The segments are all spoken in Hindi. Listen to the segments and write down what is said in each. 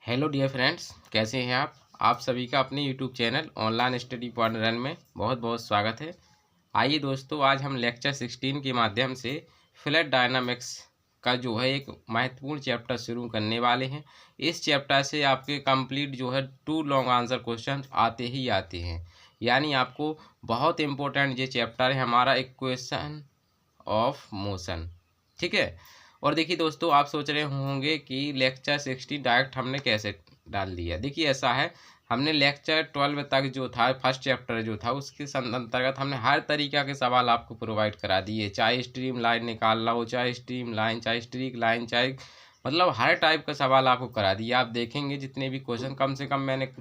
हेलो डियर फ्रेंड्स, कैसे हैं आप सभी का अपने YouTube channel online study point run में बहुत बहुत स्वागत है। आइए दोस्तों, आज हम लेक्चर 16 के माध्यम से फ्लैट डायनामिक्स का जो है एक महत्वपूर्ण चैप्टर शुरू करने वाले हैं। इस चैप्टर से आपके कंप्लीट जो है 2 लॉन्ग आंसर क्वेश्चन आते ही आते हैं, यानी आपको बहुत इम्पोर्टेंट ये चैप्टर है हमारा इक्वेशन ऑफ मोशन। ठीक है। और देखिए दोस्तों, आप सोच रहे होंगे कि लेक्चर 16 डायरेक्ट हमने कैसे डाल दिया। देखिए ऐसा है, हमने लेक्चर 12 तक जो था फर्स्ट चैप्टर जो था उसके अंतर्गत हमने हर तरीका के सवाल आपको प्रोवाइड करा दिए, चाहे स्ट्रीम लाइन निकालना हो, चाहे स्ट्रीम लाइन, चाहे स्ट्रीक लाइन, चाहे मतलब हर टाइप का सवाल आपको करा दिया। आप देखेंगे जितने भी क्वेश्चन, कम से कम मैंने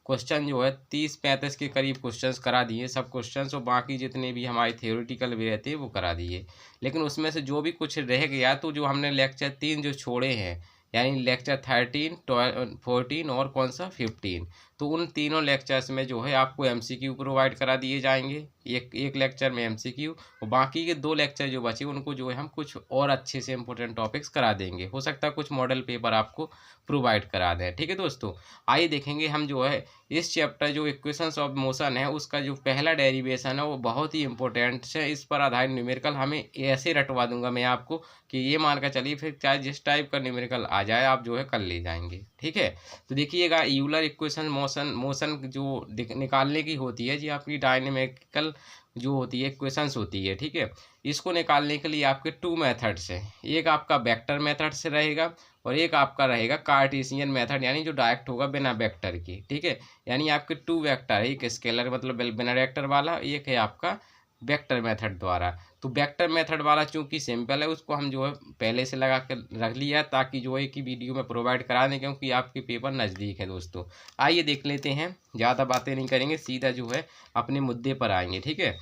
क्वेश्चन जो है 30-35 के करीब क्वेश्चंस करा दिए, सब क्वेश्चंस, और बाकी जितने भी हमारे थियोरेटिकल भी रहते हैं वो करा दिए। लेकिन उसमें से जो भी कुछ रह गया तो जो हमने लेक्चर 3 जो छोड़े हैं, यानी लेक्चर 13, 12, 14 और कौन सा 15, तो उन तीनों लेक्चर्स में जो है आपको एमसीक्यू प्रोवाइड करा दिए जाएंगे। एक लेक्चर में एमसीक्यू, और बाकी के 2 लेक्चर जो बचे उनको जो है हम कुछ और अच्छे से इंपॉर्टेंट टॉपिक्स करा देंगे। हो सकता है कुछ मॉडल पेपर आपको प्रोवाइड करा दें। ठीक है दोस्तों, आइए देखेंगे हम जो है इस चैप्टर जो इक्वेशंस ऑफ मोशन है उसका जो पहला डेरिवेशन है वो बहुत ही इंपॉर्टेंट है। इस पर आधारित न्यूमेरिकल हमें ऐसे रटवा दूंगा मैं आपको कि ये मान कर चलिए, फिर चाहे जिस टाइप का न्यूमेरिकल आ जाए आप जो है कर ले जाएंगे। ठीक है। तो देखिएगा, यूलर इक्वेशन मोशन जो निकालने की होती है जी, आपकी डायनेमिकल जो होती है इक्वेशंस होती है। ठीक है। इसको निकालने के लिए आपके 2 मेथड्स हैं। एक आपका वेक्टर मेथड से रहेगा और एक आपका रहेगा कार्टेशियन मेथड, यानी जो डायरेक्ट होगा बिना वेक्टर की। ठीक है। यानी आपके 2 वेक्टर है, एक स्केलर मतलब बिना वेक्टर वाला, एक है आपका वेक्टर मेथड द्वारा। तो वेक्टर मेथड वाला चूंकि सिंपल है उसको हम जो है पहले से लगा कर रख लिया ताकि जो है कि वीडियो में प्रोवाइड करा दें, क्योंकि आपके पेपर नज़दीक है दोस्तों। आइए देख लेते हैं, ज़्यादा बातें नहीं करेंगे, सीधा जो है अपने मुद्दे पर आएंगे। ठीक है।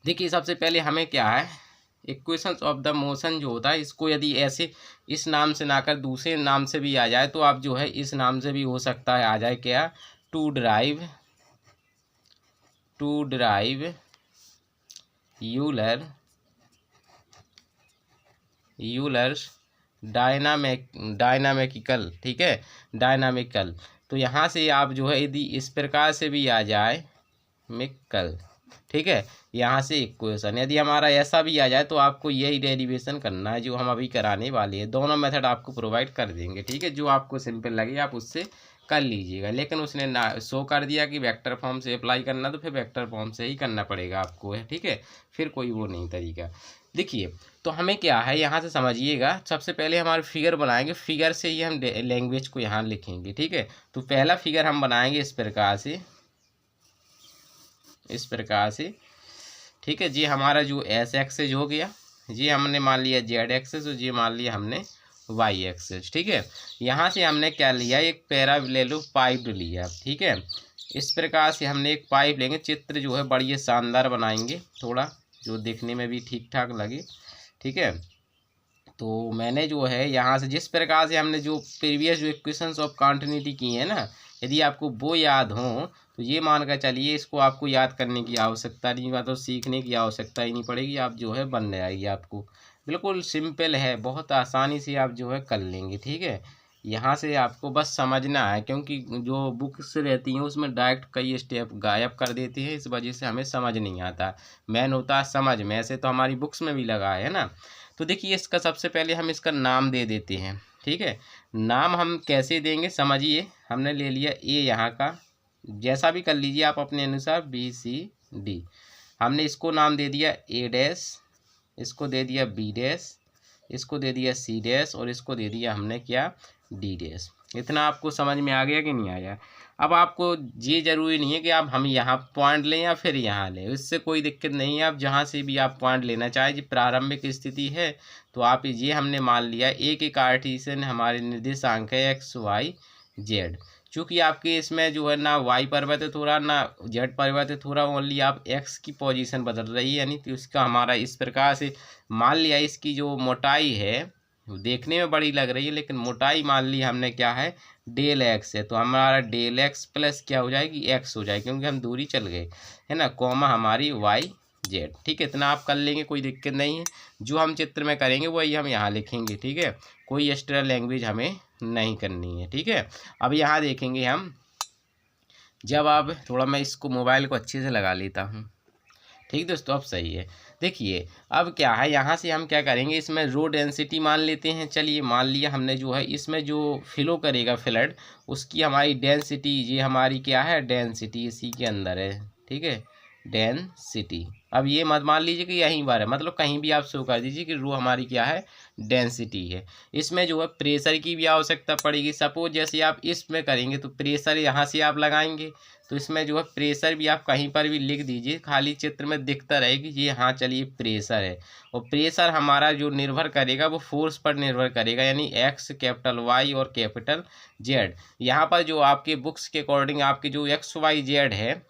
देखिए सबसे पहले हमें क्या है, इक्वेशंस ऑफ द मोशन जो होता है इसको यदि ऐसे इस नाम से ना कर दूसरे नाम से भी आ जाए तो आप जो है इस नाम से भी हो सकता है आ जाए, क्या, टू ड्राइव यूलर्स डायनामिकल। ठीक है, डायनामिकल। तो यहाँ से आप जो है यदि इस प्रकार से भी आ जाए मिकल, ठीक है, यहाँ से इक्वेशन यदि हमारा ऐसा भी आ जाए तो आपको यही डेरिवेशन करना है जो हम अभी कराने वाले हैं। दोनों मेथड आपको प्रोवाइड कर देंगे। ठीक है, जो आपको सिंपल लगे आप उससे कर लीजिएगा। लेकिन उसने ना शो कर दिया कि वेक्टर फॉर्म से अप्लाई करना, तो फिर वेक्टर फॉर्म से ही करना पड़ेगा आपको है। ठीक है, फिर कोई वो नहीं तरीका। देखिए तो हमें क्या है यहाँ से समझिएगा, सबसे पहले हमारे फिगर बनाएंगे, फिगर से ही हम लैंग्वेज को यहाँ लिखेंगे। ठीक है। तो पहला फिगर हम बनाएंगे इस प्रकार से, ठीक है जी। हमारा जो एस एक्सेज हो गया, ये हमने मान लिया जेड एक्सेस, और ये मान लिया हमने वाई एक्सेस। ठीक है। यहाँ से हमने क्या लिया, एक पैरालेलो पाइप लिया। ठीक है। इस प्रकार से हमने एक पाइप लेंगे, चित्र जो है बड़ी शानदार बनाएंगे, थोड़ा जो देखने में भी ठीक ठाक लगे। ठीक है। तो मैंने जो है यहाँ से जिस प्रकार से हमने जो प्रीवियस जो इक्वेशंस ऑफ कॉन्टिन्यूटी की है ना, यदि आपको वो याद हो तो ये मान कर चलिए इसको आपको याद करने की आवश्यकता नहीं, तो सीखने की आवश्यकता ही नहीं पड़ेगी, आप जो है बन जाएगी। आपको बिल्कुल सिंपल है, बहुत आसानी से आप जो है कर लेंगे। ठीक है। यहाँ से आपको बस समझना है, क्योंकि जो बुक्स रहती हैं उसमें डायरेक्ट कई स्टेप गायब कर देती हैं, इस वजह से हमें समझ नहीं आता। मेन होता है समझ में, ऐसे तो हमारी बुक्स में भी लगा है ना। तो देखिए इसका सबसे पहले हम इसका नाम दे देते हैं। ठीक है। नाम हम कैसे देंगे समझिए, हमने ले लिया ए, यहाँ का जैसा भी कर लीजिए आप अपने अनुसार, बी सी डी, हमने इसको नाम दे दिया ए डैश, इसको दे दिया बी डैश, इसको दे दिया सी डैश, और इसको दे दिया हमने क्या, डी डैश। इतना आपको समझ में आ गया कि नहीं आया। अब आपको ये ज़रूरी नहीं है कि आप हम यहाँ पॉइंट लें या फिर यहाँ लें, इससे कोई दिक्कत नहीं है। आप जहाँ से भी आप पॉइंट लेना चाहें, जो प्रारंभिक स्थिति है तो आप ये हमने मान लिया एक कार्टेशियन हमारे निर्देशांक है एक्स वाई जेड। चूँकि आपके इसमें जो है ना वाई परिवर्तित हो रहा ना जेड परिवर्तित हो रहा, ओनली आप एक्स की पोजीशन बदल रही है, यानी तो इसका हमारा इस प्रकार से मान लिया। इसकी जो मोटाई है देखने में बड़ी लग रही है, लेकिन मोटाई मान ली हमने क्या है, डेल एक्स है, तो हमारा डेल एक्स प्लस क्या हो जाएगी, एक्स हो जाएगी, क्योंकि हम दूरी चल गए है ना, कॉमा हमारी वाई जेड। ठीक है, इतना आप कर लेंगे, कोई दिक्कत नहीं है। जो हम चित्र में करेंगे वही हम यहाँ लिखेंगे। ठीक है, कोई एक्स्ट्रा लैंग्वेज हमें नहीं करनी है। ठीक है, अब यहाँ देखेंगे हम, जब आप थोड़ा, मैं इसको मोबाइल को अच्छे से लगा लेता हूँ। ठीक दोस्तों, अब सही है। देखिए अब क्या है, यहाँ से हम क्या करेंगे, इसमें रो डेंसिटी मान लेते हैं। चलिए मान लिया हमने, जो है इसमें जो फ्लो करेगा फ्लड, उसकी हमारी डेंसिटी, ये हमारी क्या है, डेंसिटी इसी के अंदर है। ठीक है, डेंसिटी। अब ये मत मान लीजिए कि यहीं पर है, मतलब कहीं भी आप शो कर दीजिए कि रो हमारी क्या है, डेंसिटी है। इसमें जो है प्रेशर की भी आवश्यकता पड़ेगी। सपोज जैसे आप इसमें करेंगे तो प्रेशर यहाँ से आप लगाएंगे, तो इसमें जो है प्रेशर भी आप कहीं पर भी लिख दीजिए, खाली चित्र में दिखता रहेगी ये, हाँ चलिए प्रेशर है। और प्रेशर हमारा जो निर्भर करेगा वो फोर्स पर निर्भर करेगा, यानी एक्स, कैपिटल वाई और कैपिटल जेड। यहाँ पर जो आपके बुक्स के अकॉर्डिंग आपके जो एक्स वाई जेड है,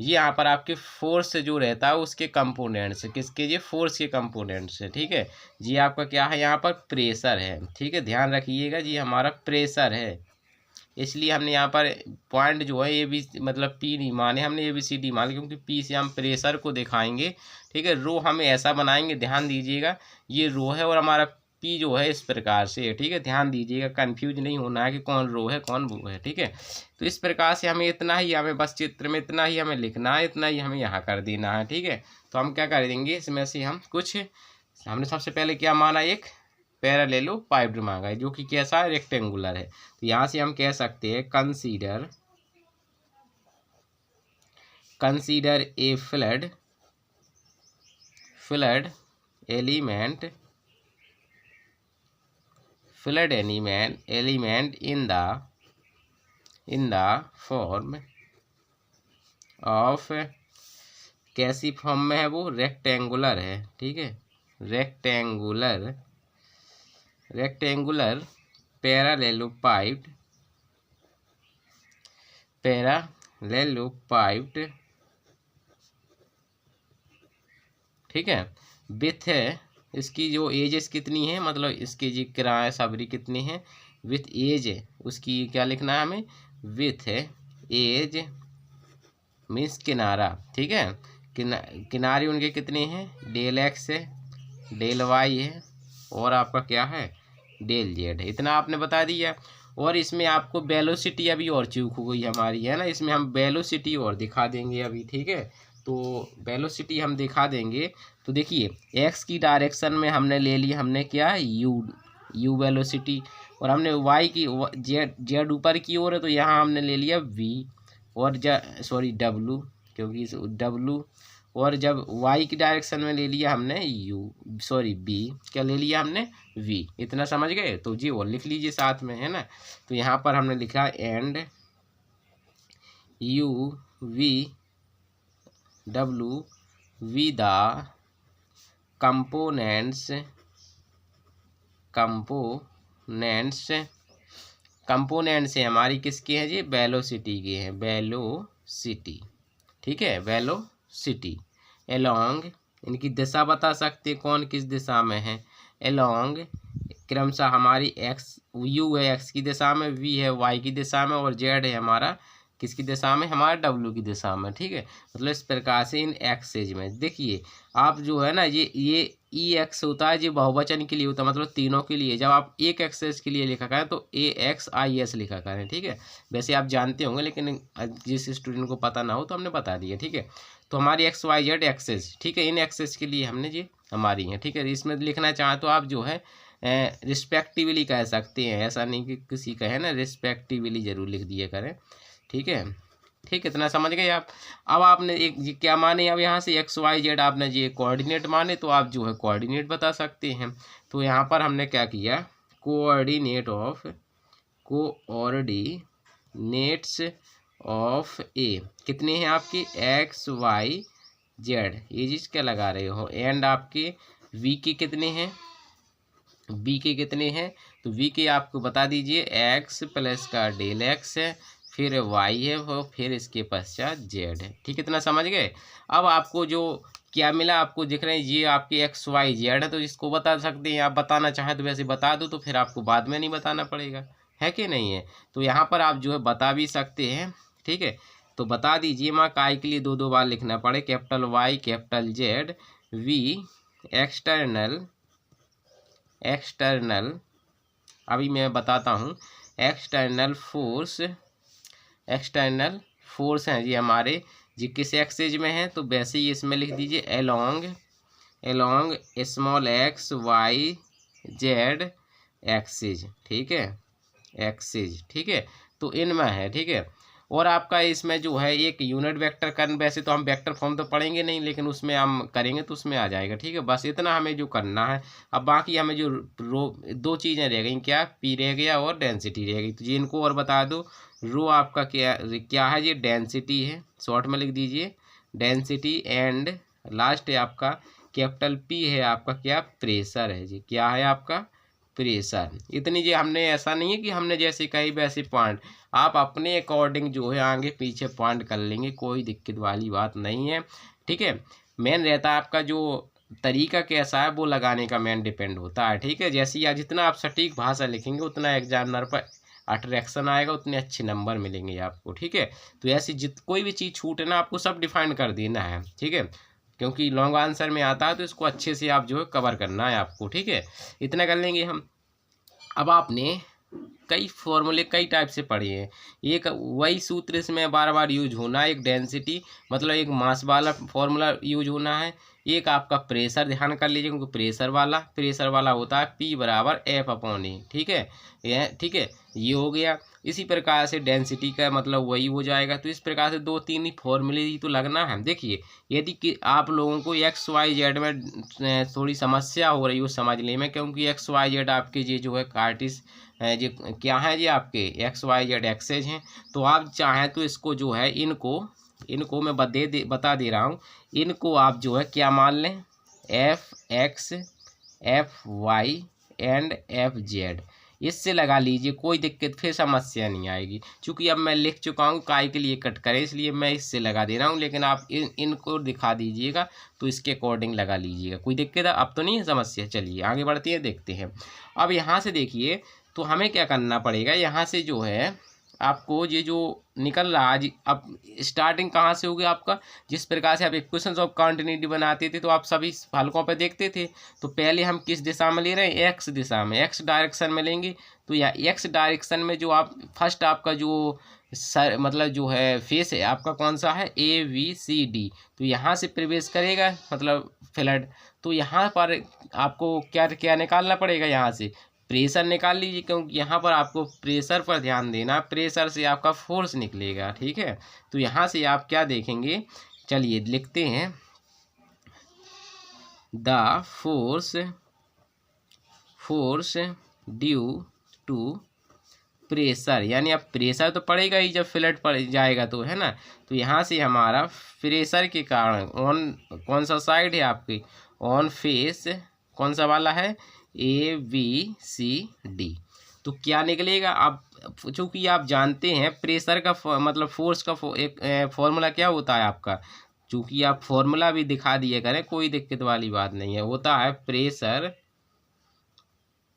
ये यहाँ पर आपके फोर्स जो रहता है उसके कंपोनेंट्स, किसके, ये फोर्स के कंपोनेंट्स है। ठीक है, ये आपका क्या है, यहाँ पर प्रेशर है। ठीक है, ध्यान रखिएगा, ये हमारा प्रेशर है। इसलिए हमने यहाँ पर पॉइंट जो है ए बी, मतलब पी नहीं माने हमने, ए बी सी डी मान, क्योंकि पी से हम प्रेशर को दिखाएंगे। ठीक है, रो हमें ऐसा बनाएंगे, ध्यान दीजिएगा, ये रो है और हमारा पी जो है इस प्रकार से है। ठीक है, ध्यान दीजिएगा, कंफ्यूज नहीं होना है कि कौन रो है कौन वो है। ठीक है, तो इस प्रकार से हमें इतना ही, हमें बस चित्र में इतना ही हमें लिखना है, इतना ही हमें यहाँ कर देना है। ठीक है, तो हम क्या कर देंगे, इसमें से हम कुछ, हमने सबसे पहले क्या माना, एक पैरेललो पाइप्ड मांगा है, जो कि कैसा है, रेक्टेंगुलर है। तो यहाँ से हम कह सकते हैं consider a flood element in the form of, कैसी फॉर्म में है वो, रेक्टेंगुलर है। ठीक है, रेक्टेंगुलर पैरेललोपाइप्ड। ठीक है, विथ है, इसकी जो एजेस कितनी है, मतलब इसकी जी किराया सबरी कितनी है, विथ एज, उसकी क्या लिखना है हमें, विथ एज मीन्स किनारा। ठीक है, किनारे उनके कितने हैं, डेल एक्स है, डेल वाई है और आपका क्या है, डेल जेड है। इतना आपने बता दिया। और इसमें आपको वेलोसिटी अभी और चूक हो गई हमारी, है ना, इसमें हम वेलोसिटी और दिखा देंगे अभी। ठीक है, तो वेलोसिटी हम दिखा देंगे। तो देखिए एक्स की डायरेक्शन में हमने ले ली, हमने क्या, यू वेलोसिटी, और हमने वाई की, जेड ऊपर की ओर है तो यहाँ हमने ले लिया वी, और डब्लू, क्योंकि डब्लू, और जब वाई की डायरेक्शन में ले लिया हमने बी, क्या ले लिया हमने, वी। इतना समझ गए, तो जी और लिख लीजिए साथ में, है ना। तो यहाँ पर हमने लिखा and you V W we the components है हमारी, किसके हैं जी, वेलोसिटी के हैं, वेलोसिटी। ठीक है, वेलोसिटी एलोंग, इनकी दिशा बता सकते हैं, कौन किस दिशा में है, एलोंग क्रमशः हमारी एक्स, यू है एक्स की दिशा में, वी है वाई की दिशा में, और जेड है हमारा किसकी दिशा में, हमारा डब्लू की दिशा में। ठीक है, मतलब इस प्रकार से इन एक्सेज में देखिए आप जो है ना, ये ई एक्स होता है, जो बहुवचन के लिए होता है, मतलब तीनों के लिए। जब आप एक एक्सेस के लिए लिखा करें तो AXIS लिखा करें। ठीक है, वैसे आप जानते होंगे, लेकिन जिस स्टूडेंट को पता ना हो तो हमने बता दिया। ठीक है, तो हमारी XYZ एक्सेस, ठीक है, इन एक्सेस के लिए हमने ये हमारी है। ठीक है, इसमें लिखना चाहें तो आप जो है रिस्पेक्टिवली कह सकते हैं, ऐसा नहीं कि किसी का है ना, रिस्पेक्टिवली जरूर लिख दिया करें। ठीक है, ठीक, इतना समझ गए आप। अब आपने एक क्या माने, अब यहाँ से XYZ आपने ये कोऑर्डिनेट माने, तो आप जो है कोऑर्डिनेट बता सकते हैं। तो यहाँ पर हमने क्या किया, कोऑर्डिनेट्स ऑफ ए कितने हैं आपके, XYZ, ये चीज़ क्या लगा रहे हो, एंड आपके V के कितने हैं, B के कितने हैं, तो V के आपको बता दीजिए, x प्लस का डेल एक्स है, फिर y है वो, फिर इसके पश्चात z है। ठीक, इतना समझ गए। अब आपको जो क्या मिला, आपको दिख रहे हैं ये आपके XYZ है, तो इसको बता सकते हैं। आप बताना चाहें तो वैसे बता दो, तो फिर आपको बाद में नहीं बताना पड़ेगा, है कि नहीं है। तो यहाँ पर आप जो है बता भी सकते हैं। ठीक है, तो बता दीजिए, माँ काय के लिए 2 बार लिखना पड़े, capital Y capital Z, V external अभी मैं बताता हूँ। एक्सटर्नल फोर्स हैं जी हमारे, जी किस एक्सिस में है, तो वैसे ही इसमें लिख दीजिए along small X Y Z axis, ठीक है, एक्सिस, ठीक है, तो इनमें है, ठीक है। और आपका इसमें जो है एक यूनिट वेक्टर करना, वैसे तो हम वेक्टर फॉर्म तो पढ़ेंगे नहीं, लेकिन उसमें हम करेंगे तो उसमें आ जाएगा, ठीक है। बस इतना हमें जो करना है। अब बाकी हमें जो रो दो चीज़ें रह गई, क्या, पी रह गया और डेंसिटी रह गई, तो जी इनको और बता दो। रो आपका क्या क्या है, ये डेंसिटी है, शॉर्ट में लिख दीजिए डेंसिटी, एंड लास्ट है आपका कैपिटल पी है आपका क्या, प्रेशर है जी, क्या है आपका, प्रेशर। इतनी जी हमने, ऐसा नहीं है कि हमने जैसे कही वैसे पॉइंट, आप अपने अकॉर्डिंग जो है आगे पीछे पॉइंट कर लेंगे, कोई दिक्कत वाली बात नहीं है, ठीक है। मेन रहता है आपका जो तरीका कैसा है वो लगाने का मेन डिपेंड होता है, ठीक है। जैसे या जितना आप सटीक भाषा लिखेंगे उतना एग्जामिनर पर अट्रैक्शन आएगा, उतने अच्छे नंबर मिलेंगे आपको, ठीक है। तो ऐसी कोई भी चीज़ छूटे ना, आपको सब डिफाइन कर देना है, ठीक है, क्योंकि लॉन्ग आंसर में आता है, तो इसको अच्छे से आप जो है कवर करना है आपको, ठीक है। इतना कर लेंगे हम। अब आपने कई फॉर्मूले कई टाइप से पढ़े हैं, एक वही सूत्र इसमें बार बार यूज होना है, एक डेंसिटी मतलब एक मास वाला फॉर्मूला यूज होना है, एक आपका प्रेशर ध्यान कर लीजिए, क्योंकि प्रेशर वाला होता है P बराबर F/E, ठीक है, ये ठीक है, ये हो गया। इसी प्रकार से डेंसिटी का मतलब वही हो जाएगा। तो इस प्रकार से दो तीन ही फॉर्मूले ही तो लगना है। देखिए यदि कि आप लोगों को XYZ में थोड़ी समस्या हो रही हो समझने में, क्योंकि XYZ आपके ये जो है कार्टिस जी क्या है जी, आपके XYZ एक्सेज हैं, तो आप चाहें तो इसको जो है इनको मैं बता दे रहा हूँ, इनको आप जो है क्या मान लें, FX FY एंड FZ, इससे लगा लीजिए, कोई दिक्कत फिर समस्या नहीं आएगी। चूँकि अब मैं लिख चुका हूँ काय के लिए कट करें, इसलिए मैं इससे लगा दे रहा हूँ, लेकिन आप इनको दिखा दीजिएगा तो इसके अकॉर्डिंग लगा लीजिएगा, कोई दिक्कत है अब तो नहीं है समस्या। चलिए आगे बढ़ते हैं, देखते हैं। अब यहाँ से देखिए, तो हमें क्या करना पड़ेगा, यहाँ से जो है आपको ये जो निकल रहा है, अब स्टार्टिंग कहाँ से होगी आपका, जिस प्रकार से आप इक्वेशंस ऑफ कंटिन्यूटी बनाते थे तो आप सभी हलकों पे देखते थे, तो पहले हम किस दिशा में ले रहे हैं, एक्स दिशा में, एक्स डायरेक्शन में लेंगे। तो या एक्स डायरेक्शन में जो आप फर्स्ट आपका जो मतलब जो है फेस है आपका कौन सा है, ABCD, तो यहाँ से प्रवेश करेगा मतलब फ्लड। तो यहाँ पर आपको क्या क्या निकालना पड़ेगा, यहाँ से प्रेशर निकाल लीजिए, क्योंकि यहाँ पर आपको प्रेशर पर ध्यान देना, प्रेशर से आपका फोर्स निकलेगा, ठीक है। तो यहाँ से आप क्या देखेंगे, चलिए लिखते हैं, the force due to pressure, यानी अब प्रेशर तो पड़ेगा ही जब फ्लड पड़ जाएगा, तो है ना। तो यहाँ से हमारा प्रेशर के कारण ऑन कौन सा साइड है आपकी, ऑन फेस कौन सा वाला है, ABCD, तो क्या निकलेगा। आप चूँकि आप जानते हैं प्रेशर का मतलब फोर्स का एक फॉर्मूला क्या होता है आपका, चूँकि आप फॉर्मूला भी दिखा दिए करें, कोई दिक्कत वाली बात नहीं है, होता है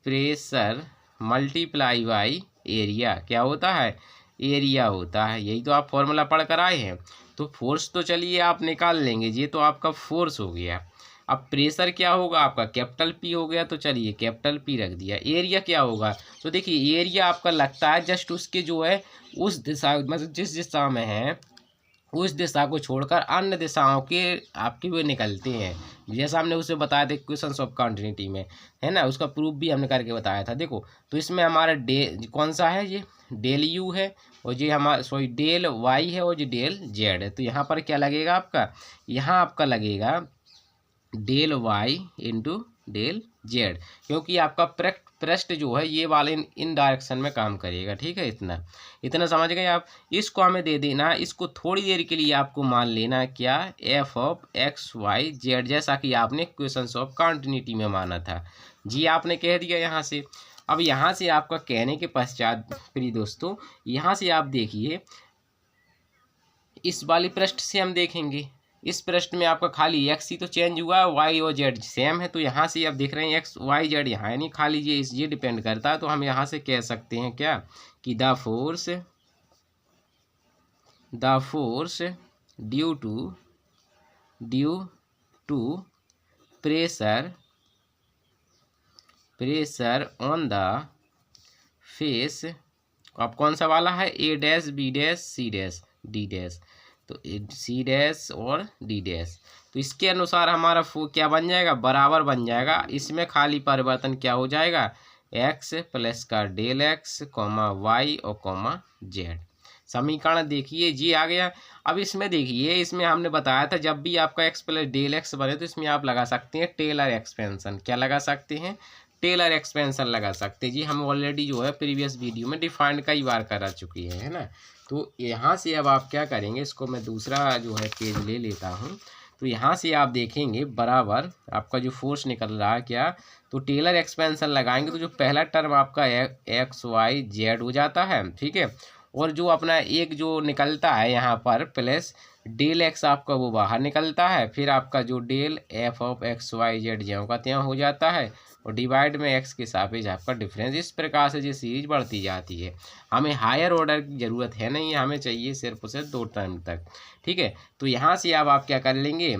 प्रेशर मल्टीप्लाई बाई एरिया, क्या होता है, एरिया होता है, यही तो आप फॉर्मूला पढ़ कर आए हैं। तो फोर्स तो चलिए आप निकाल लेंगे, ये तो आपका फोर्स हो गया। अब प्रेशर क्या होगा आपका, कैपिटल P हो गया, तो चलिए कैपिटल P रख दिया। एरिया क्या होगा, तो देखिए एरिया आपका लगता है जस्ट उसके जो है उस दिशा मतलब जिस दिशा में है उस दिशा को छोड़कर अन्य दिशाओं के आपके वे निकलते हैं, जैसा हमने उसे बताया था इक्वेशंस ऑफ कंटिन्यूटी में, है ना, उसका प्रूफ भी हमने करके बताया था। देखो तो इसमें हमारा कौन सा है, ये डेल यू है, और ये हमारा सॉरी डेल वाई है, और ये डेल जेड है। तो यहाँ पर क्या लगेगा आपका, यहाँ आपका लगेगा del Y into del Z, क्योंकि आपका पृष्ठ जो है ये वाले इन डायरेक्शन में काम करेगा, ठीक है। इतना समझ गए आप। इसको हमें दे देना, इसको थोड़ी देर के लिए आपको मान लेना क्या, f(x,y,z), जैसा कि आपने इक्वेशंस ऑफ कंटिन्यूटी में माना था जी, आपने कह दिया यहाँ से। अब यहाँ से आपका कहने के पश्चात प्रिय दोस्तों, यहाँ से आप देखिए इस वाले पृष्ठ से हम देखेंगे, इस पृष्ठ में आपका खाली एक्स ही तो चेंज हुआ है, वाई और जेड सेम है। तो यहाँ से आप देख रहे हैं एक्स वाई जेड यहाँ है नहीं, खाली ये डिपेंड करता है। तो हम यहाँ से कह सकते हैं क्या कि the force due to pressure on the face अब कौन सा वाला है, A dash B dash C dash D dash, तो सी डैश और डी डैश। तो इसके अनुसार हमारा क्या बन जाएगा, बराबर बन जाएगा। इसमें खाली परिवर्तन क्या हो जाएगा, एक्स प्लस का डेल एक्स कॉमा वाई और कॉमा जेड। समीकरण देखिए जी आ गया। अब इसमें देखिए, इसमें हमने बताया था जब भी आपका एक्स प्लस डेल एक्स बने तो इसमें आप लगा सकते हैं टेलर एक्सपेंशन। क्या लगा सकते हैं, टेलर एक्सपेंशन लगा सकते हैं जी। हम ऑलरेडी जो है प्रीवियस वीडियो में डिफाइंड कई बार करा चुके हैं, है ना। तो यहाँ से अब आप क्या करेंगे, इसको मैं दूसरा जो है पेज ले लेता हूँ। तो यहाँ से आप देखेंगे बराबर आपका जो फोर्स निकल रहा है क्या, तो टेलर एक्सपेंशन लगाएंगे तो जो पहला टर्म आपका एक्स वाई जेड हो जाता है, ठीक है। और जो अपना एक जो निकलता है यहाँ पर प्लस डेल एक्स आपका वो बाहर निकलता है, फिर आपका जो del F of X Y Z ज्यों का त्यों हो जाता है, और डिवाइड में एक्स के सापेक्ष आपका डिफरेंस। इस प्रकार से जो सीरीज बढ़ती जाती है। हमें हायर ऑर्डर की ज़रूरत है नहीं, हमें चाहिए सिर्फ उसे 2 टर्म तक, ठीक है। तो यहाँ से अब आप क्या कर लेंगे,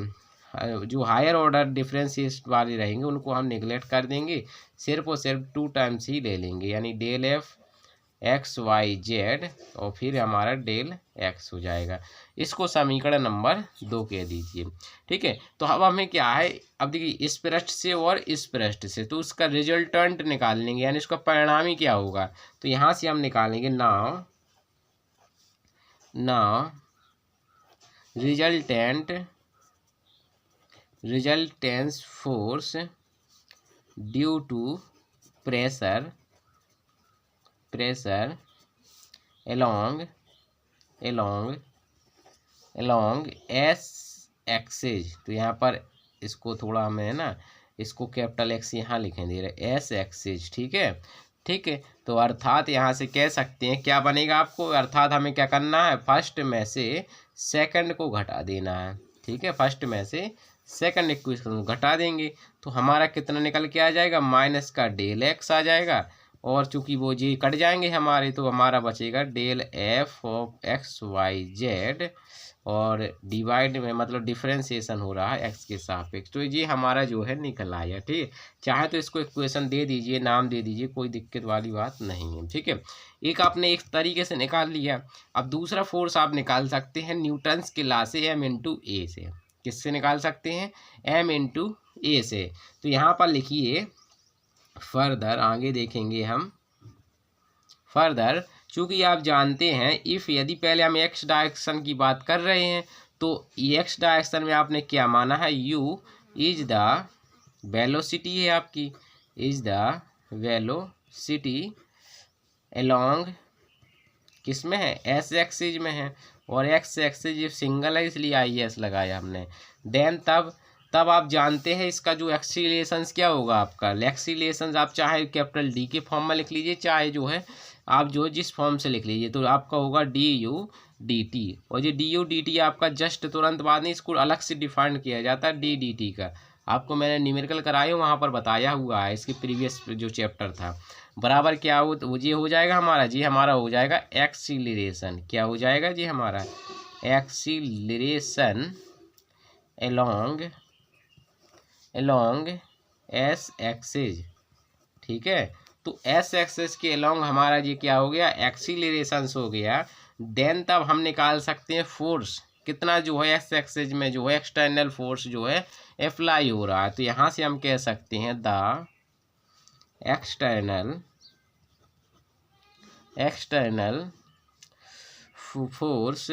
जो हायर ऑर्डर डिफरेंस वाले रहेंगे उनको हम निगलेक्ट कर देंगे, सिर्फ और सिर्फ 2 टाइम्स ही ले लेंगे, यानी del F X Y Z और फिर हमारा डेल एक्स हो जाएगा। इसको समीकरण नंबर 2 कह दीजिए, ठीक है। तो अब हमें क्या है, अब देखिए इस पृष्ठ से और इस पृष्ठ से तो उसका रिजल्टेंट निकाल लेंगे, यानी उसका परिणामी क्या होगा। तो यहाँ से हम निकालेंगे now resultants force due to pressure along S axes. तो यहाँ पर इसको थोड़ा हमें है ना, इसको कैपिटल एक्स यहाँ लिखें दे रहे एस एक्सेज, ठीक है, ठीक है। तो अर्थात यहाँ से कह सकते हैं क्या बनेगा आपको, अर्थात हमें क्या करना है, फर्स्ट में से सेकंड को घटा देना है, ठीक है। फर्स्ट में से सेकंड इक्वेशन घटा देंगे तो हमारा कितना निकल के आ जाएगा, माइनस का डेल एक्स आ जाएगा, और चूंकि वो जी कट जाएंगे हमारे तो हमारा बचेगा del F of X Y Z, और डिवाइड में मतलब डिफरेंशिएशन हो रहा है एक्स के सापेक्ष। तो ये हमारा जो है निकल आया, ठीक है। चाहे तो इसको इक्वेशन दे दीजिए, नाम दे दीजिए, कोई दिक्कत वाली बात नहीं है, ठीक है। एक आपने एक तरीके से निकाल लिया। अब दूसरा फोर्स आप निकाल सकते हैं न्यूटन्स के लॉ से, एम इंटू ए से। किससे निकाल सकते हैं, एम इंटू ए से। तो यहाँ पर लिखिए, फर्दर आगे देखेंगे हम, फर्दर चूंकि आप जानते हैं इफ़ यदि पहले हम एक्स डायरेक्शन की बात कर रहे हैं तो एक्स डायरेक्शन में आपने क्या माना है, यू इज द वेलोसिटी है आपकी, इज द वेलोसिटी अलोंग किस में है, एस एक्सिस में है, और एक्स एक्सिस सिंगल है इसलिए आई एस लगाया हमने। देन तब आप जानते हैं इसका जो एक्सीलरेशंस क्या होगा आपका, एक्सीलरेशंस आप चाहे कैपिटल डी के फॉर्म में लिख लीजिए, चाहे जो है आप जो जिस फॉर्म से लिख लीजिए, तो आपका होगा डी यू डी टी। और ये डी यू डी टी आपका जस्ट तुरंत बाद में इसको अलग से डिफाइन किया जाता है डी डी टी का। आपको मैंने न्यूमेरिकल कराया वहाँ पर बताया हुआ है, इसके प्रीवियस जो चैप्टर था। बराबर क्या हो, तो ये हो जाएगा हमारा जी, हमारा हो जाएगा एक्सीलरेशन। क्या हो जाएगा जी हमारा, एक्सीलरेशन along एस एक्सिस, ठीक है। तो एस एक्सिस के along हमारा ये क्या हो गया, एक्सीलरेशंस हो गया। देन तब हम निकाल सकते हैं फोर्स कितना जो है एस एक्सिस में जो है एक्सटर्नल फोर्स जो है अप्लाई हो रहा है। तो यहाँ से हम कह सकते हैं the external force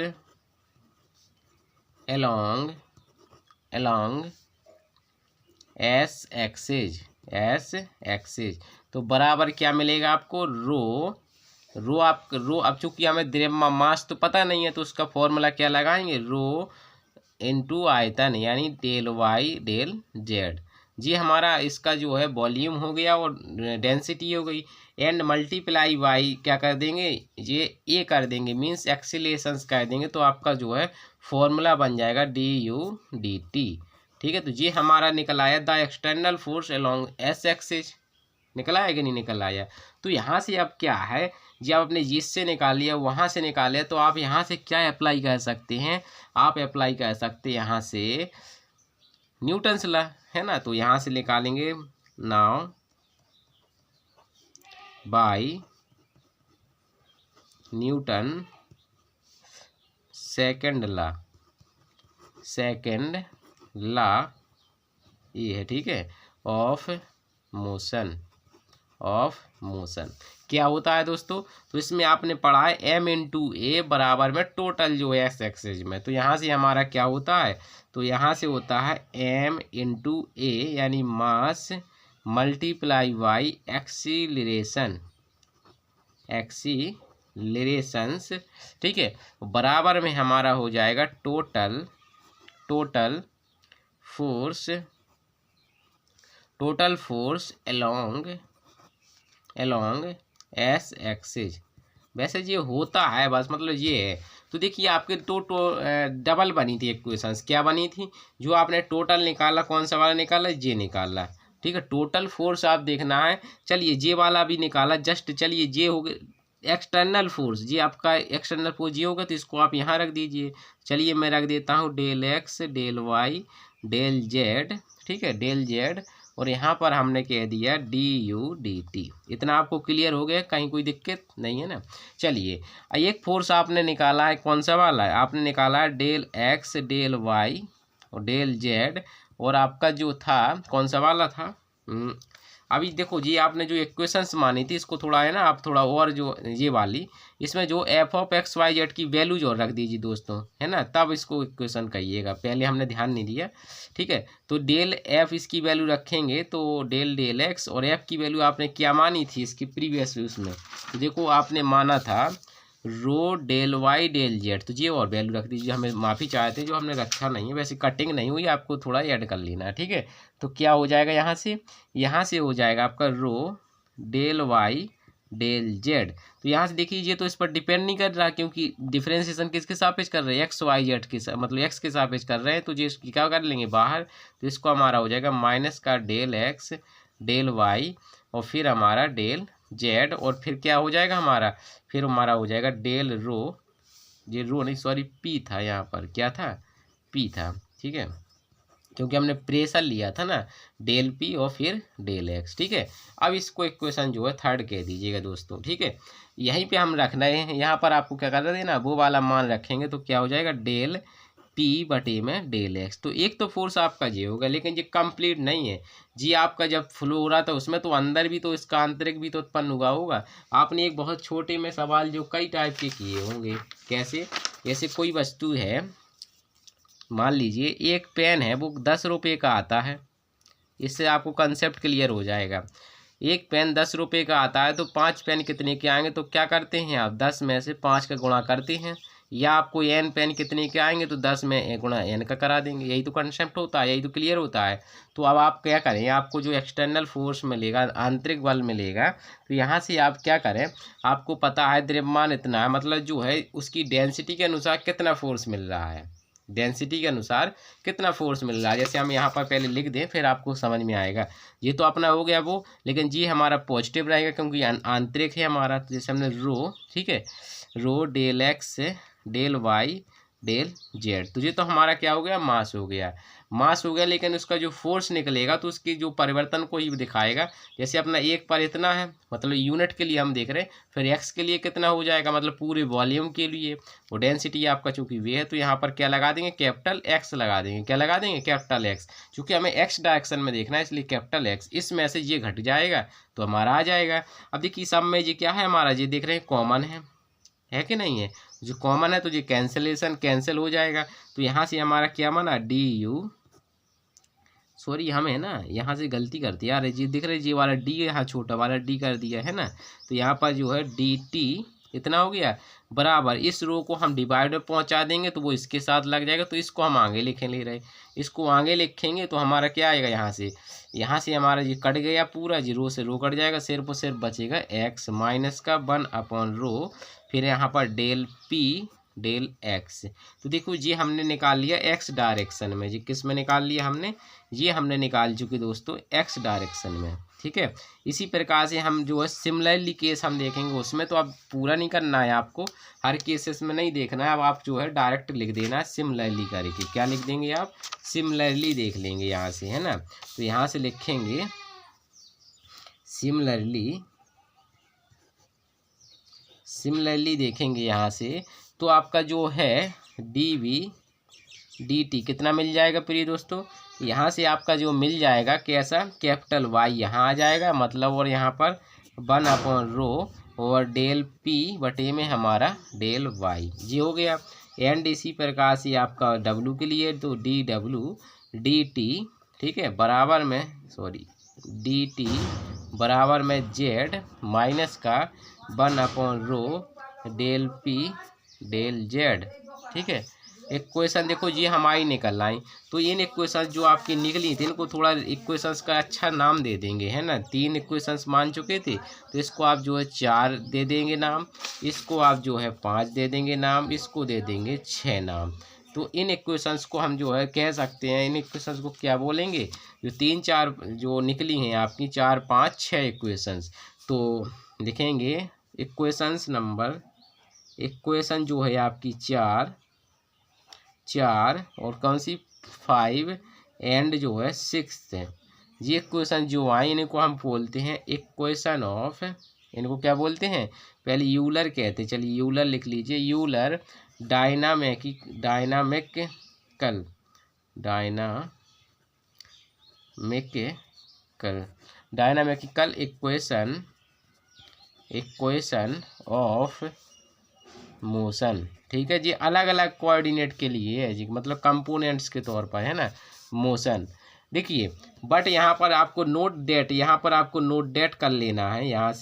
along S axis. तो बराबर क्या मिलेगा आपको, रो अब चूंकि हमें द्रव्यमान तो पता नहीं है तो उसका फॉर्मूला क्या लगाएंगे, रो इनटू आयतन, यानी डेल वाई डेल जेड। जी हमारा इसका जो है वॉल्यूम हो गया और डेंसिटी हो गई, एंड मल्टीप्लाई वाई क्या कर देंगे, ये ए कर देंगे, मीन्स एक्सीलरेशंस कर देंगे। तो आपका जो है फॉर्मूला बन जाएगा डी यू डी टी, ठीक है। तो ये हमारा निकल आया the external force along S axis, निकल आया कि नहीं निकल आया। तो यहाँ से अब क्या है, जब आपने जिससे निकाल लिया वहाँ से निकाले तो आप यहाँ से क्या अप्लाई कर सकते हैं, आप अप्लाई कर सकते हैं यहाँ से न्यूटन्स लॉ, है ना। तो यहाँ से निकालेंगे now by Newton second law ये है, ठीक है, ऑफ मोशन क्या होता है दोस्तों। तो इसमें आपने पढ़ा है m/a बराबर में टोटल जो है एक्स एक्सिस में। तो यहाँ से हमारा क्या होता है, तो यहाँ से होता है m/a यानी मास मल्टीप्लाई बाई एक्सीलरेशंस, ठीक है, बराबर में हमारा हो जाएगा total force along S axis. वैसे ये होता है बस, मतलब ये है। तो देखिए आपके डबल बनी थी इक्वेशंस, क्या बनी थी, जो आपने टोटल निकाला कौन सा वाला निकाला, जे निकाला, ठीक है। टोटल फोर्स आप देखना है, चलिए जे वाला भी निकाला जस्ट, चलिए जे हो गया एक्सटर्नल फोर्स, जी आपका एक्सटर्नल फोर्स ये होगा, तो इसको आप यहाँ रख दीजिए। चलिए मैं रख देता हूँ del X del Y del Z, ठीक है, डेल जेड, और यहाँ पर हमने कह दिया du/dt। इतना आपको क्लियर हो गया, कहीं कोई दिक्कत नहीं है ना। चलिए एक फोर्स आपने निकाला है, कौन सा वाला है, आपने निकाला है डेल एक्स डेल वाई और डेल जेड, और आपका जो था कौन सा वाला था, अभी देखो जी आपने जो इक्वेशंस मानी थी इसको थोड़ा है ना, आप थोड़ा और जो ये वाली इसमें जो f(x, y, z) की वैल्यू जो रख दीजिए दोस्तों, है ना, तब इसको इक्वेशन कहिएगा, पहले हमने ध्यान नहीं दिया, ठीक है। तो डेल f इसकी वैल्यू रखेंगे तो डेल x, और f की वैल्यू आपने क्या मानी थी इसकी प्रीवियस उसमें, तो देखो आपने माना था रो डेल वाई डेल जेड, तो ये और वैल्यू रख दीजिए। हमें माफ़ी चाहते हैं जो हमने रखा नहीं है, वैसे कटिंग नहीं हुई, आपको थोड़ा ऐड कर लेना है, ठीक है। तो क्या हो जाएगा यहाँ से हो जाएगा आपका रो डेल वाई डेल जेड। तो यहाँ से देखिए ये तो इस पर डिपेंड नहीं कर रहा, क्योंकि डिफ्रेंसिएशन किसके सापेक्ष कर रहे हैं, एक्स वाई जेड के मतलब एक्स के सापेक्ष कर रहे हैं, तो ये क्या कर लेंगे बाहर, तो इसको हमारा हो जाएगा माइनस का डेल एक्स डेल वाई और फिर हमारा डेल जेड, और फिर क्या हो जाएगा हमारा, फिर हमारा हो जाएगा डेल रो, ये रो नहीं सॉरी पी था, यहाँ पर क्या था, पी था, ठीक है, क्योंकि हमने प्रेशर लिया था ना, डेल पी और फिर डेल एक्स, ठीक है। अब इसको इक्वेशन जो है थर्ड कह दीजिएगा दोस्तों, ठीक है। यहीं पे हम रखना है, यहाँ पर आपको क्या कर देना, वो वाला मान रखेंगे तो क्या हो जाएगा डेल पी बटे में डेल एक्स। तो एक तो फोर्स आपका ये होगा, लेकिन ये कंप्लीट नहीं है जी, आपका जब फ्लो हो रहा था उसमें तो अंदर भी तो इसका आंतरिक भी तो उत्पन्न हुआ होगा। आपने एक बहुत छोटे में सवाल जो कई टाइप के किए होंगे, कैसे, जैसे कोई वस्तु है, मान लीजिए एक पेन है, वो 10 रुपये का आता है, इससे आपको कंसेप्ट क्लियर हो जाएगा। एक पेन 10 रुपये का आता है, तो 5 पेन कितने के आएंगे, तो क्या करते हैं आप 10 में से 5 का गुणा करते हैं, या आपको n पेन कितने के आएंगे तो 10 में गुणा n का करा देंगे, यही तो कंसेप्ट होता है, यही तो क्लियर होता है। तो अब आप क्या करें, आपको जो एक्सटर्नल फोर्स मिलेगा, आंतरिक बल मिलेगा, तो यहाँ से आप क्या करें, आपको पता है द्रव्यमान इतना है, मतलब जो है उसकी डेंसिटी के अनुसार कितना फोर्स मिल रहा है, डेंसिटी के अनुसार कितना फोर्स मिल रहा है। जैसे हम यहाँ पर पहले लिख दें फिर आपको समझ में आएगा। ये तो अपना हो गया वो, लेकिन जी हमारा पॉजिटिव रहेगा क्योंकि आंतरिक है हमारा। तो जैसे हमने रो, ठीक है, rho del X del Y del Z, तो ये तो हमारा क्या हो गया, मास हो गया, लेकिन उसका जो फोर्स निकलेगा तो उसकी जो परिवर्तन को ही दिखाएगा। जैसे अपना एक पर इतना है, मतलब यूनिट के लिए हम देख रहे हैं, फिर एक्स के लिए कितना हो जाएगा, मतलब पूरे वॉल्यूम के लिए, वो डेंसिटी आपका चूंकि वे है, तो यहाँ पर क्या लगा देंगे, कैपिटल एक्स लगा देंगे, क्या लगा देंगे, कैपिटल एक्स, चूंकि हमें एक्स डायरेक्शन में देखना है इसलिए कैपिटल एक्स, इसमें से ये घट जाएगा तो हमारा आ जाएगा। अब देखिए सब में ये क्या है हमारा, ये देख रहे हैं कॉमन है कि नहीं है, जो कॉमन है तो ये कैंसिल हो जाएगा। तो यहाँ से हमारा क्या बना, डी यू, सॉरी हमें ना यहाँ से गलती कर दिया, अरे जी दिख रहे जी वाला डी यहाँ छोटा वाला डी कर दिया है ना, तो यहाँ पर जो है डी टी इतना हो गया बराबर, इस रो को हम डिवाइडर पहुँचा देंगे तो वो इसके साथ लग जाएगा, तो इसको हम आगे ले रहे, इसको आगे लिखेंगे तो हमारा क्या आएगा, यहाँ से हमारा ये कट गया पूरा, जी रो से रो कट जाएगा, सिर्फ और सिर्फ बचेगा एक्स माइनस का 1 रो, फिर यहाँ पर डेल पी डेल एक्स। तो देखो जी हमने निकाल लिया एक्स डायरेक्शन में, जी किस में निकाल लिया हमने, ये हमने निकाल चुके दोस्तों एक्स डायरेक्शन में, ठीक है। इसी प्रकार से हम जो है सिमिलरली केस हम देखेंगे, उसमें तो अब पूरा नहीं करना है आपको, हर केसेस में नहीं देखना है, अब आप जो है डायरेक्ट लिख देना है सिमिलरली करके, क्या लिख देंगे आप, सिमिलरली देख लेंगे यहाँ से, है ना। तो यहाँ से लिखेंगे सिमिलरली देखेंगे यहाँ से तो आपका जो है dv/dt कितना मिल जाएगा प्रिय दोस्तों। यहाँ से आपका जो मिल जाएगा कैसा, कैपिटल वाई यहाँ आ जाएगा मतलब, और यहाँ पर 1/ρ और डेल पी बटे में हमारा डेल वाई जी हो गया। एंड इसी प्रकार से आपका डब्लू के लिए तो dw/dt ठीक है बराबर में dt बराबर में z माइनस का 1/ρ डेल पी डेल z। ठीक है, इक्वेशन देखो ये हमारी निकल आई। तो इन इक्वेशन जो आपकी निकली थी इनको थोड़ा इक्वेशंस का अच्छा नाम दे देंगे, है ना। 3 इक्वेशंस मान चुके थे तो इसको आप जो है 4 दे देंगे नाम, इसको आप जो है 5 दे देंगे नाम, इसको दे देंगे 6 नाम। तो इन इक्वेशंस को हम जो है कह सकते हैं, इन इक्वेशंस को क्या बोलेंगे, जो 3-4 जो निकली हैं आपकी 4, 5, 6 इक्वेशंस। तो लिखेंगे इक्वेशन जो है आपकी 4 और कौन सी 5 एंड जो है 6 है। ये इक्वेशन जो आई इनको हम बोलते हैं इक्वेशन ऑफ, इनको क्या बोलते हैं, पहले यूलर कहते हैं, चलिए यूलर लिख लीजिए। Euler dynamical equation of motion. ठीक है जी, अलग अलग कोऑर्डिनेट के लिए है जी, मतलब कंपोनेंट्स के तौर पर, है ना, मोशन। देखिए बट यहाँ पर आपको नोट डेट कर लेना है। यहाँ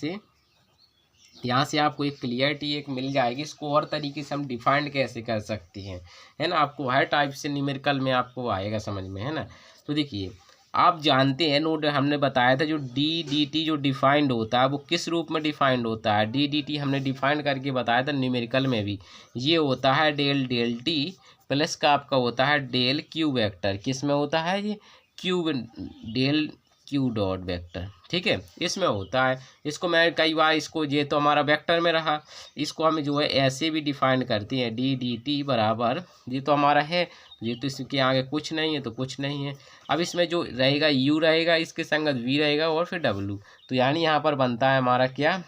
से आपको एक क्लियरिटी एक मिल जाएगी। इसको और तरीके से हम डिफाइंड कैसे कर सकते हैं, है ना, आपको हर टाइप से न्यूमेरिकल में आपको आएगा समझ में, है ना। तो देखिए आप जानते हैं नोट हमने बताया था जो dt जो डिफाइंड होता है वो किस रूप में डिफाइंड होता है। dt हमने डिफाइंड करके बताया था न्यूमेरिकल में भी, ये होता है डेल t प्लस का आपका होता है डेल q वेक्टर। किस में होता है ये, डेल q डॉट वेक्टर। ठीक है, इसमें होता है। इसको मैं कई बार इसको, ये तो हमारा वेक्टर में रहा, इसको हम जो है ऐसे भी डिफाइन करते हैं dt बराबर, ये तो हमारा है, ये तो इसके आगे कुछ नहीं है तो कुछ नहीं है। अब इसमें जो रहेगा u रहेगा, इसके संगत v रहेगा और फिर w। तो यानी यहाँ पर बनता है हमारा क्या,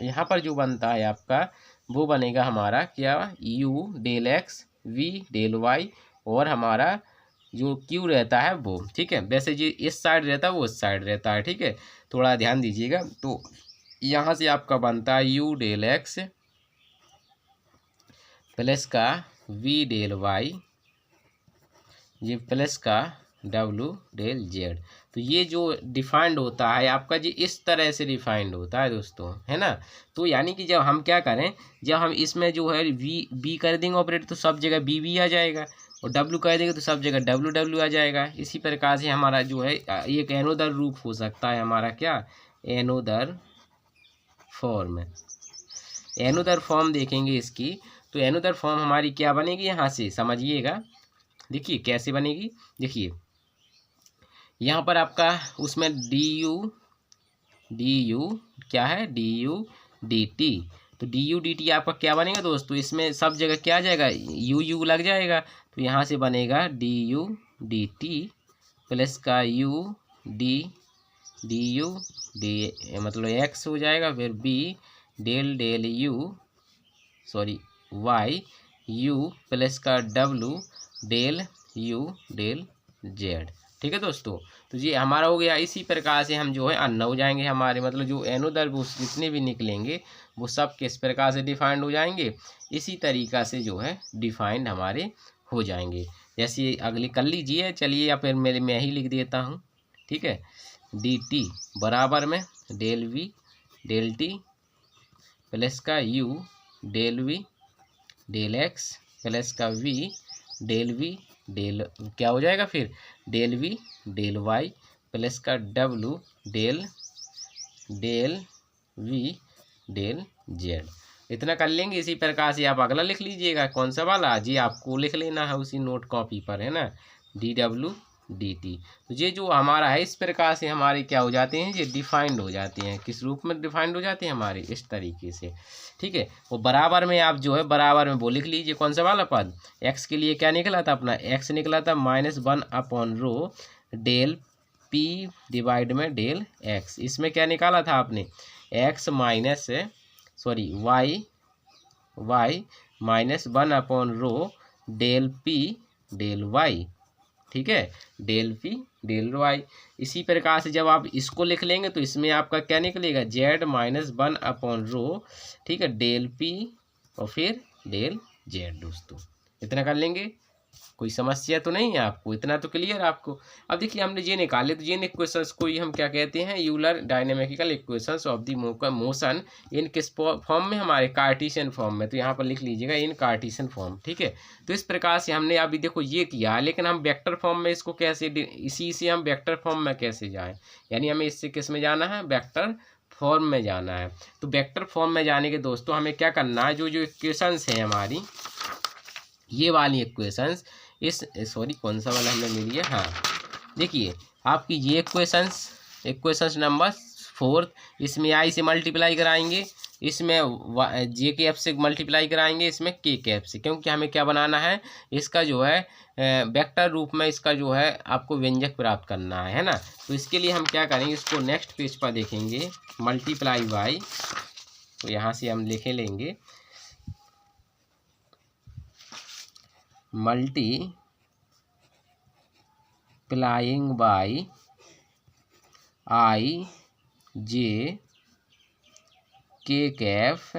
यहाँ पर जो बनता है आपका वो बनेगा हमारा क्या, u del x v del y और हमारा जो q रहता है वो। ठीक है, वैसे जो इस साइड रहता है वो इस साइड रहता है। ठीक है, थोड़ा ध्यान दीजिएगा। तो यहाँ से आपका बनता है u डेल x प्लस का v डेल y ये प्लस का w डेल z। तो ये जो डिफाइंड होता है आपका जी इस तरह से डिफाइंड होता है दोस्तों, है ना। तो यानी कि जब हम क्या करें, जब हम इसमें जो है v कर देंगे ऑपरेट तो सब जगह b आ जाएगा, और w कर देंगे तो सब जगह w आ जाएगा। इसी प्रकार से हमारा जो है एक एनोदर रूप हो सकता है हमारा क्या, एनोदर फॉर्म देखेंगे इसकी। तो एनोदर फॉर्म हमारी क्या बनेगी, यहाँ से समझिएगा। देखिए कैसे बनेगी, देखिए यहाँ पर आपका उसमें du क्या है, du dt। तो du dt आपका क्या बनेगा दोस्तों, इसमें सब जगह क्या आ जाएगा, u लग जाएगा। तो यहाँ से बनेगा du dt प्लस का du मतलब x हो जाएगा, फिर b del y u plus का w del u del z। ठीक है दोस्तों, तो ये हमारा हो गया। इसी प्रकार से हम जो है अन्य हो जाएंगे, हमारे मतलब जो एनोदर वो जितने भी निकलेंगे वो सब किस प्रकार से डिफाइंड हो जाएंगे, इसी तरीक़ा से जो है डिफाइंड हमारे हो जाएंगे। जैसे अगली कर लीजिए, चलिए, या फिर मैं ही लिख देता हूँ। ठीक है, dt बराबर में del v del t plus का u del v del x plus का v डेल v डेल क्या हो जाएगा फिर del v del y plus का w del v del z। इतना कर लेंगे। इसी प्रकार से आप अगला लिख लीजिएगा, कौन सा वाला जी, आपको लिख लेना है उसी नोट कॉपी पर, है ना, dw dt। तो ये जो हमारा है इस प्रकार से हमारे क्या हो जाते हैं, ये डिफाइंड हो जाते हैं। किस रूप में डिफाइंड हो जाते हैं हमारे, इस तरीके से। ठीक है, वो बराबर में आप जो है बराबर में वो लिख लीजिए, कौन सा वाला पद, x के लिए क्या निकला था अपना, x निकला था -1/ρ डेल p डिवाइड में डेल x। इसमें क्या निकाला था आपने, y वाई माइनस 1/रो डेल पी डेल वाई, ठीक है, डेल पी डेल वाई। इसी प्रकार से जब आप इसको लिख लेंगे तो इसमें आपका क्या निकलेगा, जेड माइनस 1/रो, ठीक है, डेल पी और फिर डेल जेड। दोस्तों इतना कर लेंगे, कोई समस्या तो नहीं है आपको, इतना तो क्लियर आपको। अब देखिए हमने ये निकाले, तो ये इक्वेशंस को ही हम क्या कहते हैं, Euler dynamical equations of the motion in किस फॉर्म में, हमारे कार्टेशियन फॉर्म में। तो यहाँ पर लिख लीजिएगा इन कार्टेशियन फॉर्म, ठीक है। तो इस प्रकार से हमने अभी देखो ये किया, लेकिन हम वेक्टर फॉर्म में इसको कैसे, इसी से हम वेक्टर फॉर्म में कैसे जाएँ, यानी हमें इससे किस में जाना है, वेक्टर फॉर्म में जाना है। तो वेक्टर फॉर्म में जाने के दोस्तों हमें क्या करना है, जो जो इक्वेशंस हैं हमारी, ये वाली इक्वेशंस, इस सॉरी कौन सा वाला हमने ले लिया, हाँ देखिए आपकी ये इक्वेशंस नंबर 4, इसमें आई से मल्टीप्लाई कराएंगे, इसमें जे के एफ से मल्टीप्लाई कराएंगे, इसमें के एफ से, क्योंकि हमें क्या बनाना है, इसका जो है वेक्टर रूप में इसका जो है आपको व्यंजक प्राप्त करना है ना। तो इसके लिए हम क्या करेंगे, इसको नेक्स्ट पेज पर देखेंगे, मल्टीप्लाई बाई, तो यहाँ से हम लिखे लेंगे मल्टीप्लाइंग बाई आई जे के कैफ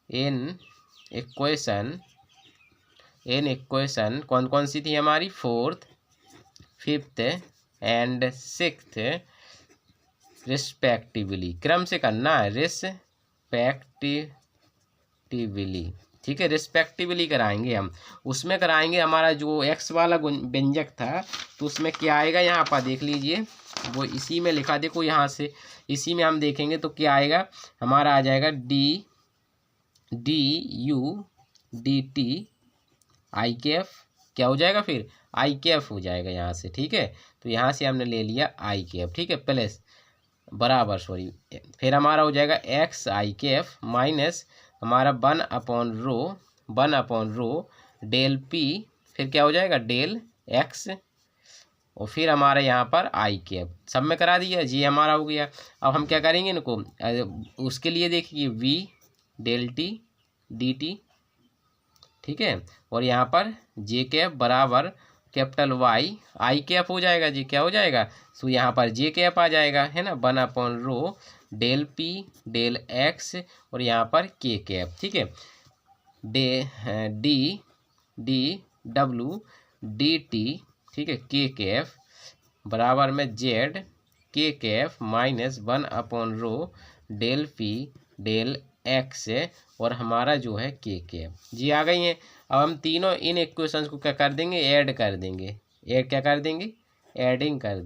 इन इक्वेशन कौन कौन सी थी हमारी, 4th 5th and 6th respectively, क्रम से करना है, रिस्पेक्टिवली, ठीक है, रिस्पेक्टिवली कराएंगे हम। उसमें कराएंगे हमारा जो एक्स वाला व्यंजक था, तो उसमें क्या आएगा, यहाँ पर देख लीजिए, वो इसी में लिखा, देखो यहाँ से इसी में हम देखेंगे तो क्या आएगा, हमारा आ जाएगा D U D T I के एफ, क्या हो जाएगा फिर, आई के एफ हो जाएगा यहाँ से, ठीक है। तो यहाँ से हमने ले लिया आई के एफ, ठीक है, प्लस बराबर सॉरी, फिर हमारा हो जाएगा एक्स आई के एफ माइनस हमारा 1/रो डेल पी, फिर क्या हो जाएगा, डेल एक्स, और फिर हमारा यहाँ पर आई कैप, सब में करा दिया, जी हमारा हो गया। अब हम क्या करेंगे इनको, उसके लिए देखिए V del T D T, ठीक है, और यहाँ पर जे कैप बराबर कैपिटल वाई आई कैप हो जाएगा जी, क्या हो जाएगा, तो यहाँ पर जे कैप आ जाएगा, है ना, 1/रो डेल पी डेल एक्स, और यहाँ पर के कैप, ठीक है, डी डब्ल्यू डी टी, ठीक है, के कैफ बराबर में जेड के कैफ माइनस 1/रो डेल पी डेल एक्स, और हमारा जो है के कैफ जी आ गई हैं। अब हम तीनों इन इक्वेशंस को क्या कर देंगे, ऐड कर देंगे, क्या कर देंगे, एडिंग कर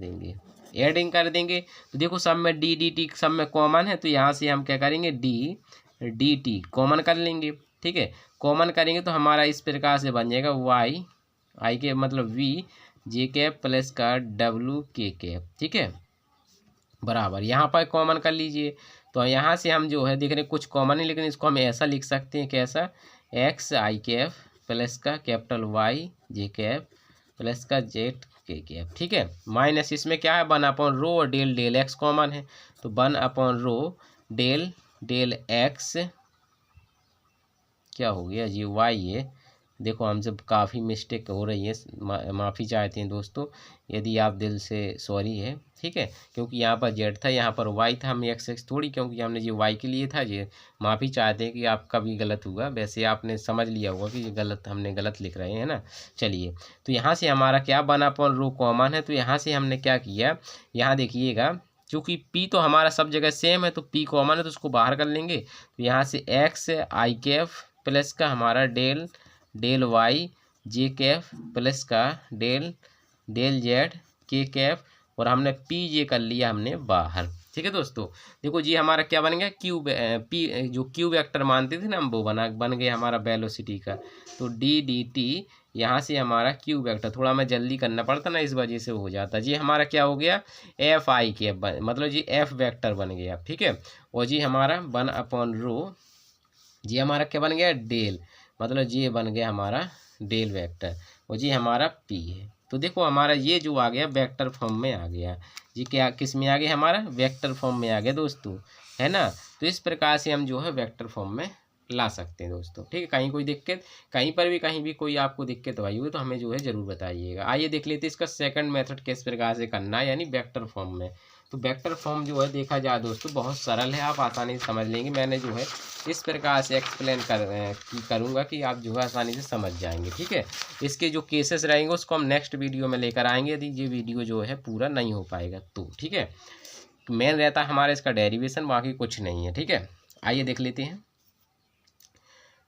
देंगे, तो देखो सब में डी डी टी सब में कॉमन है, तो यहाँ से हम क्या करेंगे, डी डी टी कॉमन कर लेंगे, ठीक है, कॉमन करेंगे तो हमारा इस प्रकार से बन जाएगा वाई आई के मतलब वी जे कैप प्लस का डब्ल्यू के कैप, ठीक है, बराबर यहाँ पर कॉमन कर लीजिए। तो यहाँ से हम जो है देख रहे हैं कुछ कॉमन है, लेकिन इसको हम ऐसा लिख सकते हैं, कैसा, एक्स आई कैप प्लस का कैपिटल वाई जे कैप प्लस का जेड के कैप, ठीक है, माइनस इसमें क्या है 1/रो और डेल डेल एक्स कॉमन है, तो 1/रो डेल डेल एक्स क्या हो गया जी, वाई है, देखो हमसे काफ़ी मिस्टेक हो रही है, माफ़ी चाहते हैं दोस्तों, यदि आप दिल से सॉरी है, ठीक है, क्योंकि यहाँ पर जेड था, यहाँ पर वाई था, हम एक्स थोड़ी, क्योंकि हमने ये वाई के लिए था, ये माफ़ी चाहते हैं कि आपका भी गलत हुआ, वैसे आपने समझ लिया होगा कि ये गलत, हमने गलत लिख रहे हैं ना। चलिए, तो यहाँ से हमारा क्या 1/रो कॉमन है, तो यहाँ से हमने क्या किया, यहाँ देखिएगा, चूँकि पी तो हमारा सब जगह सेम है, तो पी कॉमन है, तो उसको बाहर कर लेंगे, तो यहाँ से एक्स आई कैफ प्लस का हमारा डेल वाई जे कैफ प्लस का डेल जेड के कैफ, और हमने पी जे कर लिया हमने बाहर, ठीक है दोस्तों। देखो जी हमारा क्या बन गया, पी जो क्यू वेक्टर मानते थे ना हम, वो बन गया हमारा वेलोसिटी का, तो डी डी टी यहाँ से हमारा क्यू वेक्टर, थोड़ा मैं जल्दी करना पड़ता ना, इस वजह से हो जाता जी, हमारा क्या हो गया, एफ आई कैफ मतलब जी एफ वेक्टर बन गया, ठीक है, और जी हमारा 1/रो जी हमारा क्या बन गया, डेल मतलब जी बन गया हमारा डेल वेक्टर, और जी हमारा पी है। तो देखो हमारा ये जो आ गया वेक्टर फॉर्म में आ गया जी, क्या किस में आ गया, हमारा वेक्टर फॉर्म में आ गया दोस्तों, है ना। तो इस प्रकार से हम जो है वेक्टर फॉर्म में ला सकते हैं दोस्तों। ठीक है, कहीं कोई दिक्कत, कहीं भी कोई आपको दिक्कत आई हुई तो हमें जो है ज़रूर बताइएगा। आइए देख लेते हैं इसका सेकंड मेथड किस प्रकार से करना है, यानी वेक्टर फॉर्म में। तो वेक्टर फॉर्म जो है देखा जाए दोस्तों बहुत सरल है, आप आसानी से समझ लेंगे। मैंने जो है इस प्रकार से एक्सप्लेन करूँगा कि आप जो है आसानी से समझ जाएंगे। ठीक है, इसके जो केसेस रहेंगे उसको हम नेक्स्ट वीडियो में लेकर आएंगे, यदि ये वीडियो जो है पूरा नहीं हो पाएगा तो। ठीक है, मेन रहता है हमारा इसका डेरिवेशन, बाकी कुछ नहीं है। ठीक है, आइए देख लेते हैं।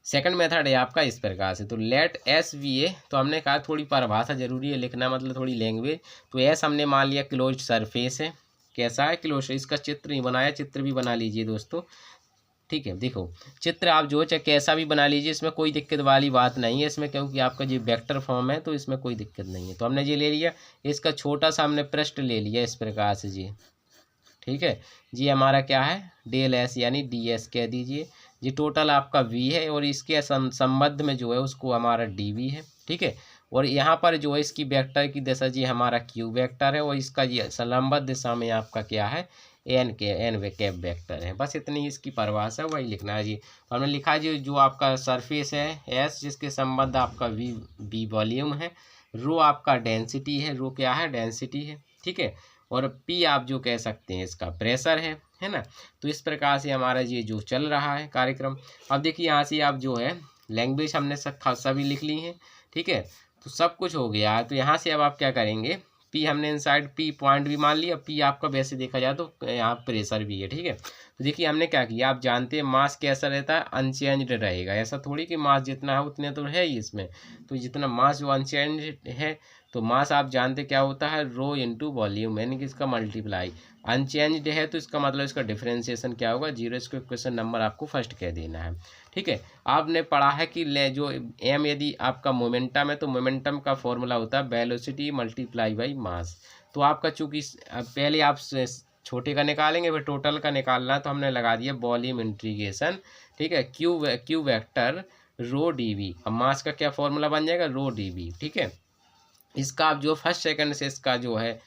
सेकंड मेथड है आपका इस प्रकार से। तो लेट एस वी ए, तो हमने कहा थोड़ी परिभाषा जरूरी है लिखना, मतलब थोड़ी लैंग्वेज। तो एस हमने मान लिया क्लोज्ड सरफेस है। कैसा है? क्लोज। इसका चित्र नहीं बनाया, चित्र भी बना लीजिए दोस्तों। ठीक है, देखो चित्र आप जो चाहे कैसा भी बना लीजिए, इसमें कोई दिक्कत वाली बात नहीं है इसमें, क्योंकि आपका ये वेक्टर फॉर्म है तो इसमें कोई दिक्कत नहीं है। तो हमने ये ले लिया, इसका छोटा सा हमने पृष्ठ ले लिया इस प्रकार से जी। ठीक है जी, हमारा क्या है डेल एस यानी डी एस कह दीजिए जी। टोटल आपका वी है और इसके संबंध में जो है उसको हमारा डी वी है। ठीक है, और यहाँ पर जो है इसकी वेक्टर की दिशा जी हमारा क्यू वेक्टर है, और इसका ये संलंब दिशा में आपका क्या है एन कैप वेक्टर है। बस इतनी ही इसकी परिभाषा है, वही लिखना है जी। तो हमने लिखा जी जो आपका सरफेस है एस, जिसके संबंध आपका वी वॉल्यूम है, रो आपका डेंसिटी है, रो क्या है डेंसिटी है। ठीक है, और पी आप जो कह सकते हैं इसका प्रेशर है ना। तो इस प्रकार से हमारा ये जो चल रहा है कार्यक्रम। अब देखिए यहाँ से आप जो है लैंग्वेज हमने सभी लिख ली है। ठीक है, तो सब कुछ हो गया है। तो यहाँ से अब आप क्या करेंगे, पी हमने इनसाइड पी पॉइंट भी मान लिया, पी आपका वैसे देखा जाए तो यहाँ प्रेशर भी है। ठीक है, तो देखिए हमने क्या किया, आप जानते हैं मास कैसा रहता है, अनचेंज्ड रहेगा। ऐसा थोड़ी कि मास जितना है उतने तो है ही इसमें। तो जितना मास जो अनचेंज्ड है, तो मास आप जानते क्या होता है रो इंटू वॉल्यूम, यानी कि इसका मल्टीप्लाई। अनचेंज्ड है तो इसका मतलब इसका डिफरेंशिएशन क्या होगा, जीरो। इसको क्वेश्चन नंबर आपको फर्स्ट कह देना है। ठीक है, आपने पढ़ा है कि जो एम यदि आपका मोमेंटम है तो मोमेंटम का फॉर्मूला होता है वेलोसिटी मल्टीप्लाई बाई मास। तो आपका चूंकि पहले आप छोटे का निकालेंगे फिर टोटल का निकालना है, तो हमने लगा दिया वॉल्यूम इंटीग्रेशन। ठीक है, Q vector rho D V. अब मास का क्या फॉर्मूला बन जाएगा रो डी वी। ठीक है, इसका आप जो फर्स्ट सेकंड से इसका जो है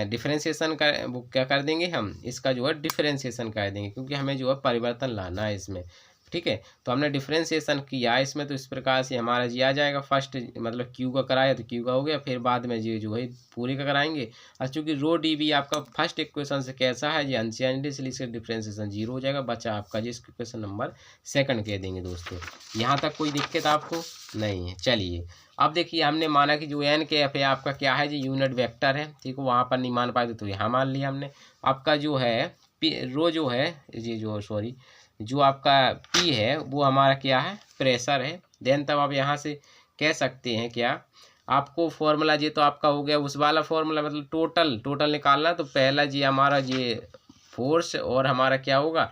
डिफरेंशिएशन का वो क्या कर देंगे हम, इसका जो है डिफरेंशिएशन कर देंगे, क्योंकि हमें जो है परिवर्तन लाना है इसमें। ठीक है, तो हमने डिफरेंशिएशन किया इसमें, तो इस प्रकार से हमारा जी आ जाएगा। फर्स्ट मतलब क्यू का कराया तो क्यू का हो गया, फिर बाद में जी जो है पूरे का कराएंगे। और चूँकि रो डी बी आपका फर्स्ट इक्वेशन से कैसा है जी अनचेंज्ड, इसलिए इसका डिफरेंशिएशन जीरो हो जाएगा। बचा आपका जी इसका इक्वेशन नंबर सेकंड कह देंगे दोस्तों। यहाँ तक कोई दिक्कत आपको नहीं है। चलिए अब देखिए, हमने माना कि जो एन के एफ है आपका क्या है जी यूनिट वेक्टर है। ठीक है, वहाँ पर नहीं मान पाए तो यहाँ मान लिया हमने। आपका जो है रो जो है ये जो सॉरी जो आपका पी है वो हमारा क्या है प्रेशर है। देन तब आप यहाँ से कह सकते हैं क्या, आपको फॉर्मूला जी तो आपका हो गया उस वाला फॉर्मूला, मतलब टोटल निकालना। तो पहला जी हमारा ये फोर्स और हमारा क्या होगा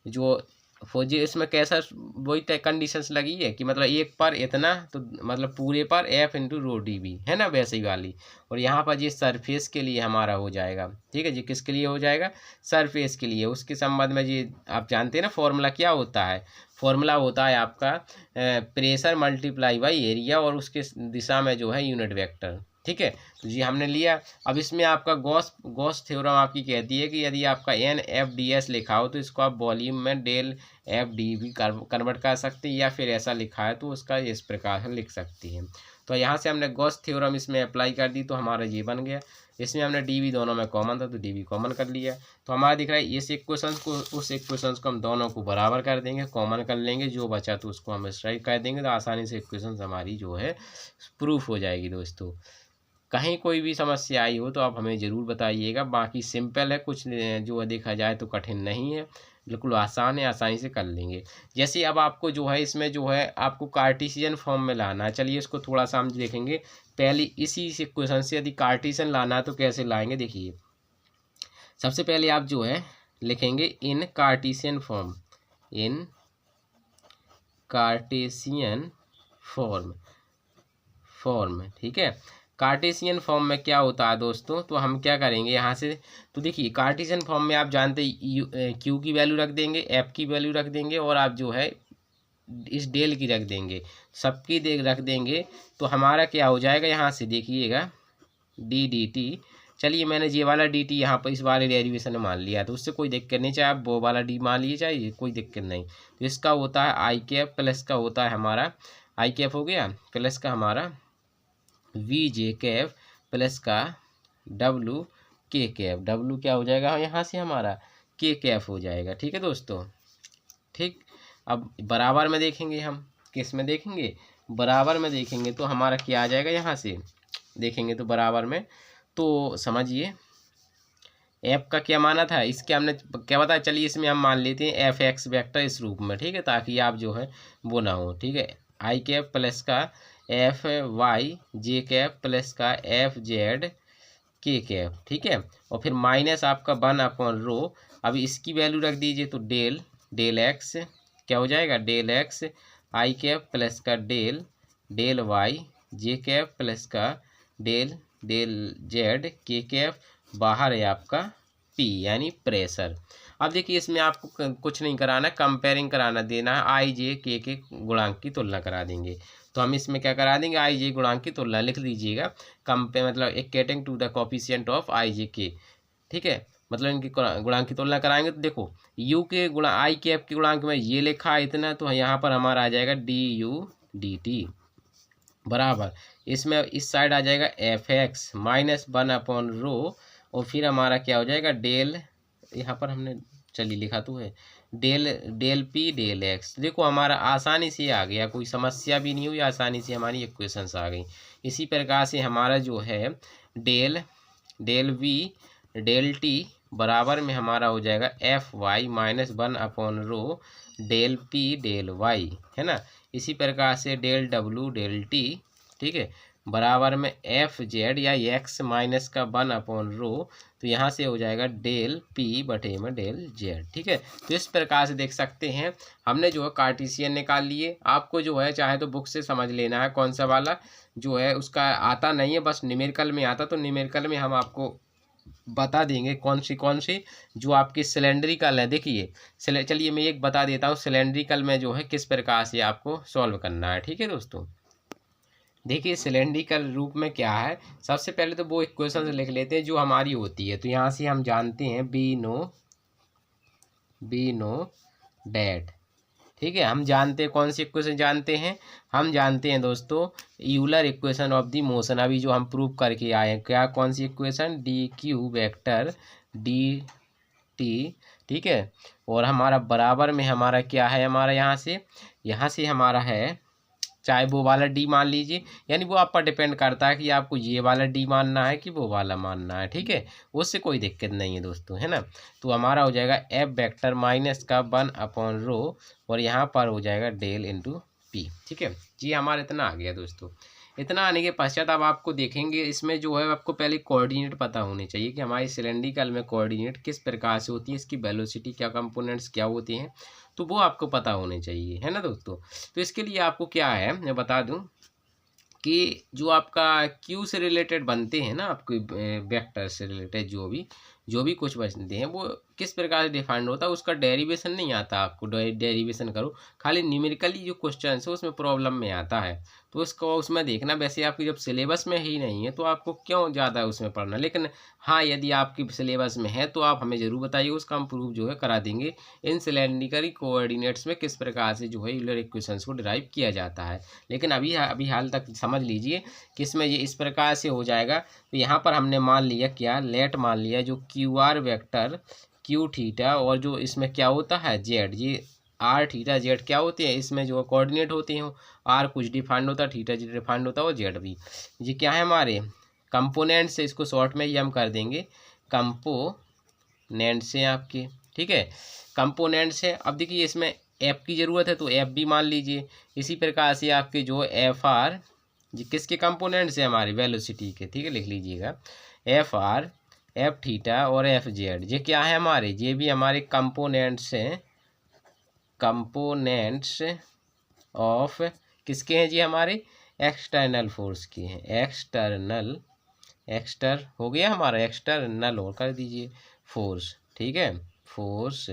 जो फौजी, इसमें कैसा वही कंडीशंस लगी है कि मतलब एक पर इतना, तो मतलब पूरे पर F into rho D B है ना, वैसे ही वाली। और यहाँ पर ये सरफेस के लिए हमारा हो जाएगा। ठीक है जी, किसके लिए हो जाएगा सरफेस के लिए। उसके संबंध में जी आप जानते हैं ना फॉर्मूला क्या होता है, फॉर्मूला होता है आपका प्रेशर मल्टीप्लाई बाई एरिया, और उसके दिशा में जो है यूनिट वेक्टर। ठीक है, तो जी हमने लिया। अब इसमें आपका गॉस थ्योरम आपकी कहती है कि यदि आपका एन एफ डी एस लिखा हो तो इसको आप वॉल्यूम में डेल एफ डी भी कन्वर्ट कर सकते हैं, या फिर ऐसा लिखा है तो उसका इस प्रकार से लिख सकती हैं। तो यहाँ से हमने गॉस थ्योरम इसमें अप्लाई कर दी तो हमारा ये बन गया। इसमें हमने डी वी दोनों में कॉमन था तो डी वी कॉमन कर लिया। तो हमारा दिख रहा है इस इक्वेशन को उस इक्वेशन को हम दोनों को बराबर कर देंगे, कॉमन कर लेंगे, जो बचा तो उसको हम स्ट्राइक कर देंगे, तो आसानी से इक्वेशन हमारी जो है प्रूफ हो जाएगी दोस्तों। कहीं कोई भी समस्या आई हो तो आप हमें ज़रूर बताइएगा। बाकी सिंपल है, कुछ जो देखा जाए तो कठिन नहीं है, बिल्कुल आसान है, आसानी से कर लेंगे। जैसे अब आपको जो है इसमें जो है आपको कार्टेशियन फॉर्म में लाना है। चलिए इसको थोड़ा सा हम देखेंगे। पहले इसी इक्वेशन से यदि कार्टेशियन लाना है तो कैसे लाएंगे, देखिए सबसे पहले आप जो है लिखेंगे इन कार्टेशियन फॉर्म, इन कार्टेशियन फॉर्म। ठीक है, कार्टेशियन फॉर्म में क्या होता है दोस्तों, तो हम क्या करेंगे यहाँ से, तो देखिए कार्टेशियन फॉर्म में आप जानते क्यू की वैल्यू रख देंगे, एफ की वैल्यू रख देंगे, और आप जो है इस डेल की रख देंगे, सबकी रख देंगे। तो हमारा क्या हो जाएगा यहाँ से देखिएगा डी डी टी। चलिए मैंने ये वाला डी टी यहाँ पर इस वाले डेरिवेशन में मान लिया, तो उससे कोई दिक्कत नहीं, चाहे आप वो वाला डी मान लीजिए, चाहे कोई दिक्कत नहीं। तो इसका होता है आई कैप प्लस का होता है हमारा आई कैप हो गया प्लस का हमारा वी जे कैप प्लस का डब्लू के कैप। डब्लू क्या हो जाएगा यहाँ से हमारा के कैप हो जाएगा। ठीक है दोस्तों, ठीक। अब बराबर में देखेंगे हम, किस में देखेंगे, बराबर में देखेंगे तो हमारा क्या आ जाएगा, यहाँ से देखेंगे तो बराबर में, तो समझिए एफ का क्या माना था, इसके हमने क्या बताया, चलिए इसमें हम मान लेते हैं एफ एक्स वेक्टर इस रूप में, ठीक है, ताकि आप जो है वो ना हो। ठीक है, आई कैप प्लस का एफ वाई जे कैप प्लस का एफ जेड के कैप। ठीक है, और फिर माइनस आपका 1/रो। अब इसकी वैल्यू रख दीजिए तो डेल एक्स क्या हो जाएगा, डेल एक्स आई कैप प्लस का डेल वाई जे कैप प्लस का डेल जेड के कैप, बाहर है आपका पी यानी प्रेशर। अब देखिए इसमें आपको कुछ नहीं कराना, कंपेयरिंग कराना देना है, आई जे के गुणांक की तुलना करा देंगे। तो हम इसमें क्या करा देंगे, आई जे गुणांक की तुलना लिख लीजिएगा, कंपेयर मतलब equating to the coefficient of I J के। ठीक है, मतलब इनकी गुणांक की तुलना कराएंगे तो देखो यू के गुणा आई कैप के गुणांक में ये लिखा है इतना, तो यहाँ पर हमारा आ जाएगा डी यू डी टी बराबर, इसमें इस साइड आ जाएगा एफ एक्स माइनस 1/रो, और फिर हमारा क्या हो जाएगा डेल, यहाँ पर हमने चलिए लिखा तो है डेल पी डेल एक्स। देखो हमारा आसानी से आ गया, कोई समस्या भी नहीं हुई, आसानी से हमारी इक्वेशंस आ गई। इसी प्रकार से हमारा जो है डेल वी डेल टी बराबर में हमारा हो जाएगा एफ वाई माइनस 1/रो डेल पी डेल वाई, है ना। इसी प्रकार से डेल डब्लू डेल टी, ठीक है, बराबर में एफ जेड या एक्स माइनस का 1/रो, तो यहाँ से हो जाएगा डेल पी बटे में डेल जेड। ठीक है, तो इस प्रकार से देख सकते हैं हमने जो है कार्टेशियन निकाल लिए। आपको जो है चाहे तो बुक से समझ लेना है, कौन सा वाला जो है उसका आता नहीं है, बस न्यूमेरिकल में आता, तो न्यूमेरिकल में हम आपको बता देंगे कौन सी जो आपकी सिलेंड्रिकल है। देखिए चलिए मैं एक बता देता हूँ, सिलेंड्रिकल में जो है किस प्रकार से आपको सॉल्व करना है। ठीक है दोस्तों, देखिए सिलेंड्रिकल रूप में क्या है, सबसे पहले तो वो इक्वेशन लिख लेते हैं जो हमारी होती है। तो यहाँ से हम जानते हैं बी नो डैट। ठीक है, हम जानते हैं कौन सी इक्वेशन जानते हैं, हम जानते हैं दोस्तों Euler equation of the motion. अभी जो हम प्रूव करके आए हैं, क्या कौन सी इक्वेशन, D Q vector D T. ठीक है, और हमारा बराबर में हमारा क्या है, हमारा यहाँ से हमारा है, चाहे वो वाला डी मान लीजिए, यानी वो आप पर डिपेंड करता है कि आपको ये वाला डी मानना है कि वो वाला मानना है। ठीक है, उससे कोई दिक्कत नहीं है दोस्तों, है ना। तो हमारा हो जाएगा एफ वेक्टर माइनस का 1/रो, और यहाँ पर हो जाएगा डेल इंटू पी। ठीक है जी, हमारा इतना आ गया दोस्तों। इतना आने के पश्चात अब आपको देखेंगे इसमें जो है आपको पहले कोऑर्डिनेट पता होने चाहिए कि हमारी सिलेंड्रिकल में कोऑर्डिनेट किस प्रकार से होती है, इसकी वेलोसिटी क्या, कंपोनेंट्स क्या होती हैं, तो वो आपको पता होने चाहिए, है ना दोस्तों। तो इसके लिए आपको क्या है मैं बता दूं कि जो आपका क्यू से रिलेटेड बनते हैं ना, आपके वेक्टर से रिलेटेड जो भी कुछ बनते हैं वो किस प्रकार से डिफाइंड होता है, उसका डेरिवेशन नहीं आता। आपको डेरिवेशन करो, खाली न्यूमेरिकली जो क्वेश्चन है उसमें प्रॉब्लम में आता है, तो उसको उसमें देखना। वैसे आपकी जब सिलेबस में ही नहीं है तो आपको क्यों ज़्यादा उसमें पढ़ना, लेकिन हाँ यदि आपकी सिलेबस में है तो आप हमें ज़रूर बताइए, उसका हम प्रूफ जो है करा देंगे इन सिलेंड्रिकल कोऑर्डिनेट्स में किस प्रकार से जो है यूलर इक्वेशंस को डिराइव किया जाता है। लेकिन अभी हाल तक समझ लीजिए कि इसमें ये इस प्रकार से हो जाएगा। तो यहाँ पर हमने मान लिया क्या, लेट मान लिया जो Q R vector Q theta, और जो इसमें क्या होता है जेड, ये आर थीटा जेड क्या होते हैं, इसमें जो कोऑर्डिनेट होते हैं, आर कुछ डिफाइंड होता है, थीटा जो डिफाइंड होता है, और जेड भी। ये क्या है हमारे कंपोनेंट से, इसको शॉर्ट में ही हम कर देंगे कंपोनेंट से आपके। ठीक है, कंपोनेंट से। अब देखिए इसमें एफ की ज़रूरत है तो एफ भी मान लीजिए। इसी प्रकार से आपके जो एफ आर जी किसके कंपोनेंट से, हमारे वेलोसिटी के। ठीक है, लिख लीजिएगा एफ आर एफ थीटा और एफ जेड, ये क्या है हमारे, ये भी हमारे कंपोनेंट्स हैं, कंपोनेंट्स ऑफ किसके हैं जी, हमारे एक्सटर्नल फोर्स के हैं। एक्सटर हो गया हमारा, एक्सटर्नल और कर दीजिए फोर्स। ठीक है, फोर्स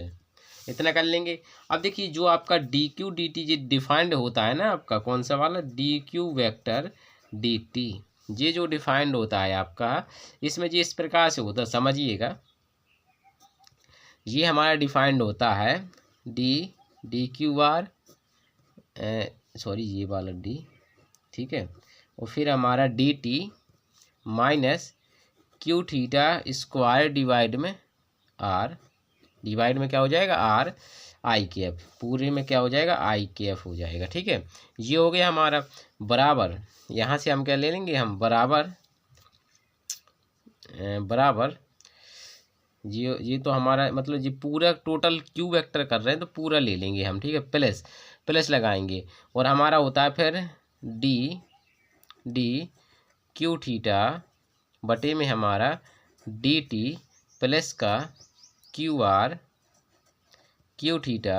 इतना कर लेंगे। अब देखिए जो आपका डी क्यू डी टी जो डिफाइंड होता है ना, आपका कौन सा वाला, D Q vector D T, ये जो डिफाइंड होता है आपका, इसमें जी इस प्रकार से होता है, समझिएगा। ये हमारा डिफाइंड होता है डी क्यू आर, सॉरी ये वाला डी, ठीक है, और फिर हमारा D T minus Q theta square divide में आर, डिवाइड में क्या हो जाएगा आर आई के एफ, पूरे में क्या हो जाएगा आई के एफ हो जाएगा, ठीक है। ये हो गया हमारा बराबर, यहाँ से हम क्या ले लेंगे, हम बराबर बराबर ये तो हमारा मतलब ये पूरा टोटल क्यू वेक्टर कर रहे हैं तो पूरा ले लेंगे हम, ठीक है, प्लस प्लस लगाएंगे, और हमारा होता है फिर डी क्यू थीटा बटे में हमारा डी टी प्लस का क्यू थीटा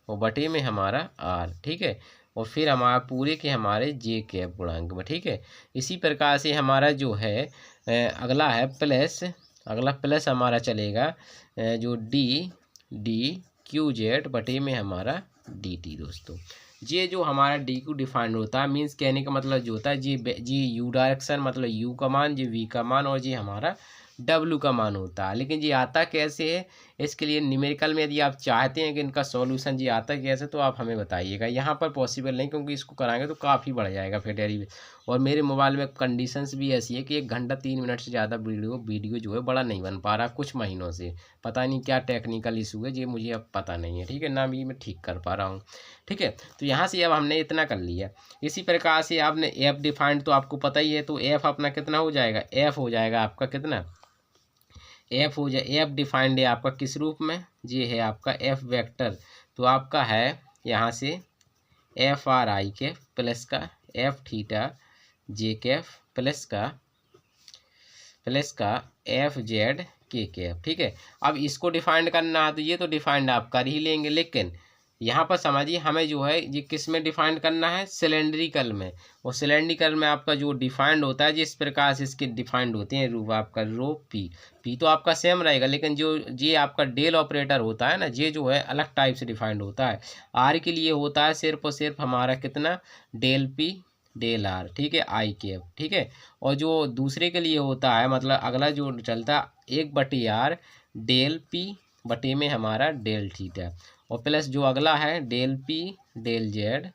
और बटे में हमारा आर, ठीक है, और फिर हमारा पूरे के हमारे जे कैप गुणांक में, ठीक है। इसी प्रकार से हमारा जो है अगला है प्लस, अगला प्लस हमारा चलेगा जो डी क्यू जेड बटे में हमारा डी टी। दोस्तों ये जो हमारा डी क्यू डिफाइंड होता है, मीन्स कहने का मतलब जो होता है जी यू डायरेक्शन मतलब यू का मान, जी वी का मान, और जी हमारा डब्ल्यू का मान होता है। लेकिन ये आता कैसे है, इसके लिए न्यूमेरिकल में यदि आप चाहते हैं कि इनका सॉल्यूशन जी आता कैसे तो आप हमें बताइएगा। यहाँ पर पॉसिबल नहीं, क्योंकि इसको कराएंगे तो काफ़ी बढ़ जाएगा फिर डेरिवेशन, और मेरे मोबाइल में कंडीशंस भी ऐसी है कि 1 घंटा 3 मिनट से ज़्यादा वीडियो जो है बड़ा नहीं बन पा रहा कुछ महीनों से। पता नहीं क्या टेक्निकल इशू है, ये मुझे अब पता नहीं है, ठीक है ना, भी मैं ठीक कर पा रहा हूँ, ठीक है। तो यहाँ से अब हमने इतना कर लिया। इसी प्रकार से आपने एफ डिफाइंड तो आपको पता ही है, तो एफ अपना कितना हो जाएगा, एफ हो जाएगा आपका कितना, एफ हो जाए, एफ डिफाइंड है आपका किस रूप में, ये है आपका एफ वेक्टर, तो आपका है यहाँ से एफ आर आई के प्लस का एफ थीटा जे कैफ प्लस का एफ जेड के कैफ, ठीक है। अब इसको डिफाइंड करना है तो ये तो डिफाइंड आप कर ही लेंगे, लेकिन यहाँ पर समझिए हमें जो है ये किस में डिफाइंड करना है, सिलेंड्रिकल में, और सिलेंड्रिकल में आपका जो डिफाइंड होता है जिस प्रकार से इसके डिफाइंड होते हैं रूप आपका रो पी तो आपका सेम रहेगा, लेकिन जो ये आपका डेल ऑपरेटर होता है ना, ये जो है अलग टाइप से डिफाइंड होता है। आर के लिए होता है सिर्फ और सिर्फ हमारा कितना, डेल पी डेल आर, ठीक है, आई के एफ, ठीक है। और जो दूसरे के लिए होता है मतलब अगला जो चलता है 1/r डेल पी बटे में हमारा डेल थीटा, और प्लस जो अगला है डेल पी डेल जेड,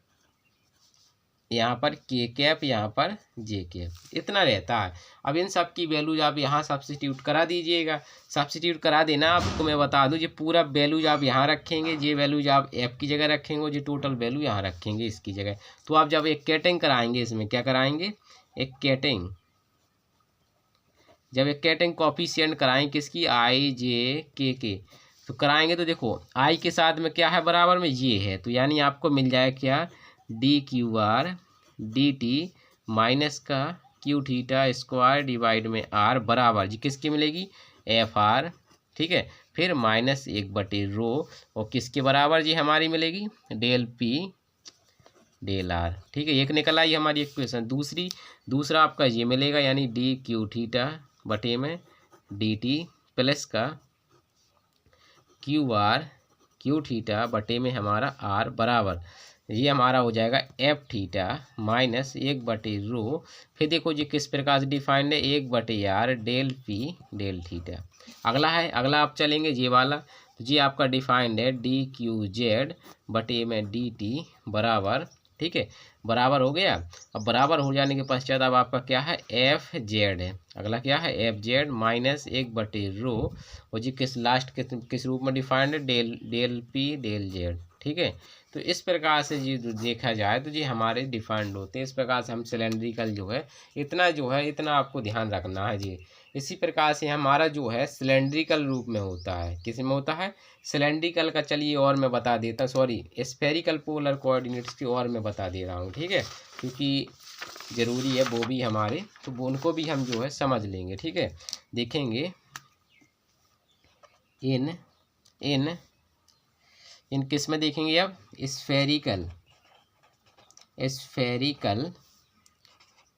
यहाँ पर के कैप यहाँ पर जे कैप, इतना रहता है। अब इन सब की वैल्यूज आप यहाँ सब्स्टिट्यूट करा दीजिएगा। सब्स्टिट्यूट करा देना, आपको मैं बता दूँ, ये पूरा वैल्यूज आप यहाँ रखेंगे, ये वैल्यूज आप एफ की जगह रखेंगे, और ये टोटल वैल्यू यहाँ रखेंगे इसकी जगह। तो आप जब एक कैटिंग कराएंगे, इसमें क्या कराएंगे, एक कैटिंग, जब एक कैटिंग कोफिशिएंट कराएंगे किसकी, आई जे के तो कराएंगे, तो देखो आई के साथ में क्या है बराबर में ये है, तो यानी आपको मिल जाए क्या, D Q R D T minus का क्यू थीटा स्क्वायर डिवाइड में आर बराबर जी किसकी मिलेगी, एफ आर, ठीक है, फिर -1/रो, और किसके बराबर जी हमारी मिलेगी, डेल पी डेल आर, ठीक है। एक निकल आई हमारी इक्वेशन। दूसरा आपका ये मिलेगा, यानी डी क्यू थीटा बटे में डी टी प्लस का क्यू थीटा बटे में हमारा आर बराबर, ये हमारा हो जाएगा एफ थीटा -1/रो। फिर देखो जी किस प्रकार से डिफाइंड है, 1/r del P del theta. अगला आप चलेंगे ये वाला, तो ये आपका डिफाइंड है डी क्यू जेड बटे में डी टी बराबर, ठीक है, बराबर हो गया। अब बराबर हो जाने के पश्चात अब आपका क्या है, एफ जेड है, अगला क्या है एफ जेड -1/रो, और जी किस रूप में डिफाइंड है, डेल पी डेल जेड, ठीक है। तो इस प्रकार से जी देखा जाए तो जी हमारे डिफाइंड होते हैं। इस प्रकार से हम सिलेंड्रिकल जो है इतना आपको ध्यान रखना है जी। इसी प्रकार से हमारा जो है सिलेंड्रिकल रूप में होता है, किस में होता है, सिलेंड्रिकल का चलिए और मैं बता देता, सॉरी स्फेरिकल पोलर कोऑर्डिनेट्स की और मैं बता दे रहा हूँ, ठीक है, क्योंकि ज़रूरी है वो भी हमारे, तो वो उनको भी हम जो है समझ लेंगे, ठीक है। देखेंगे इन किस में देखेंगे अब, स्फेरिकल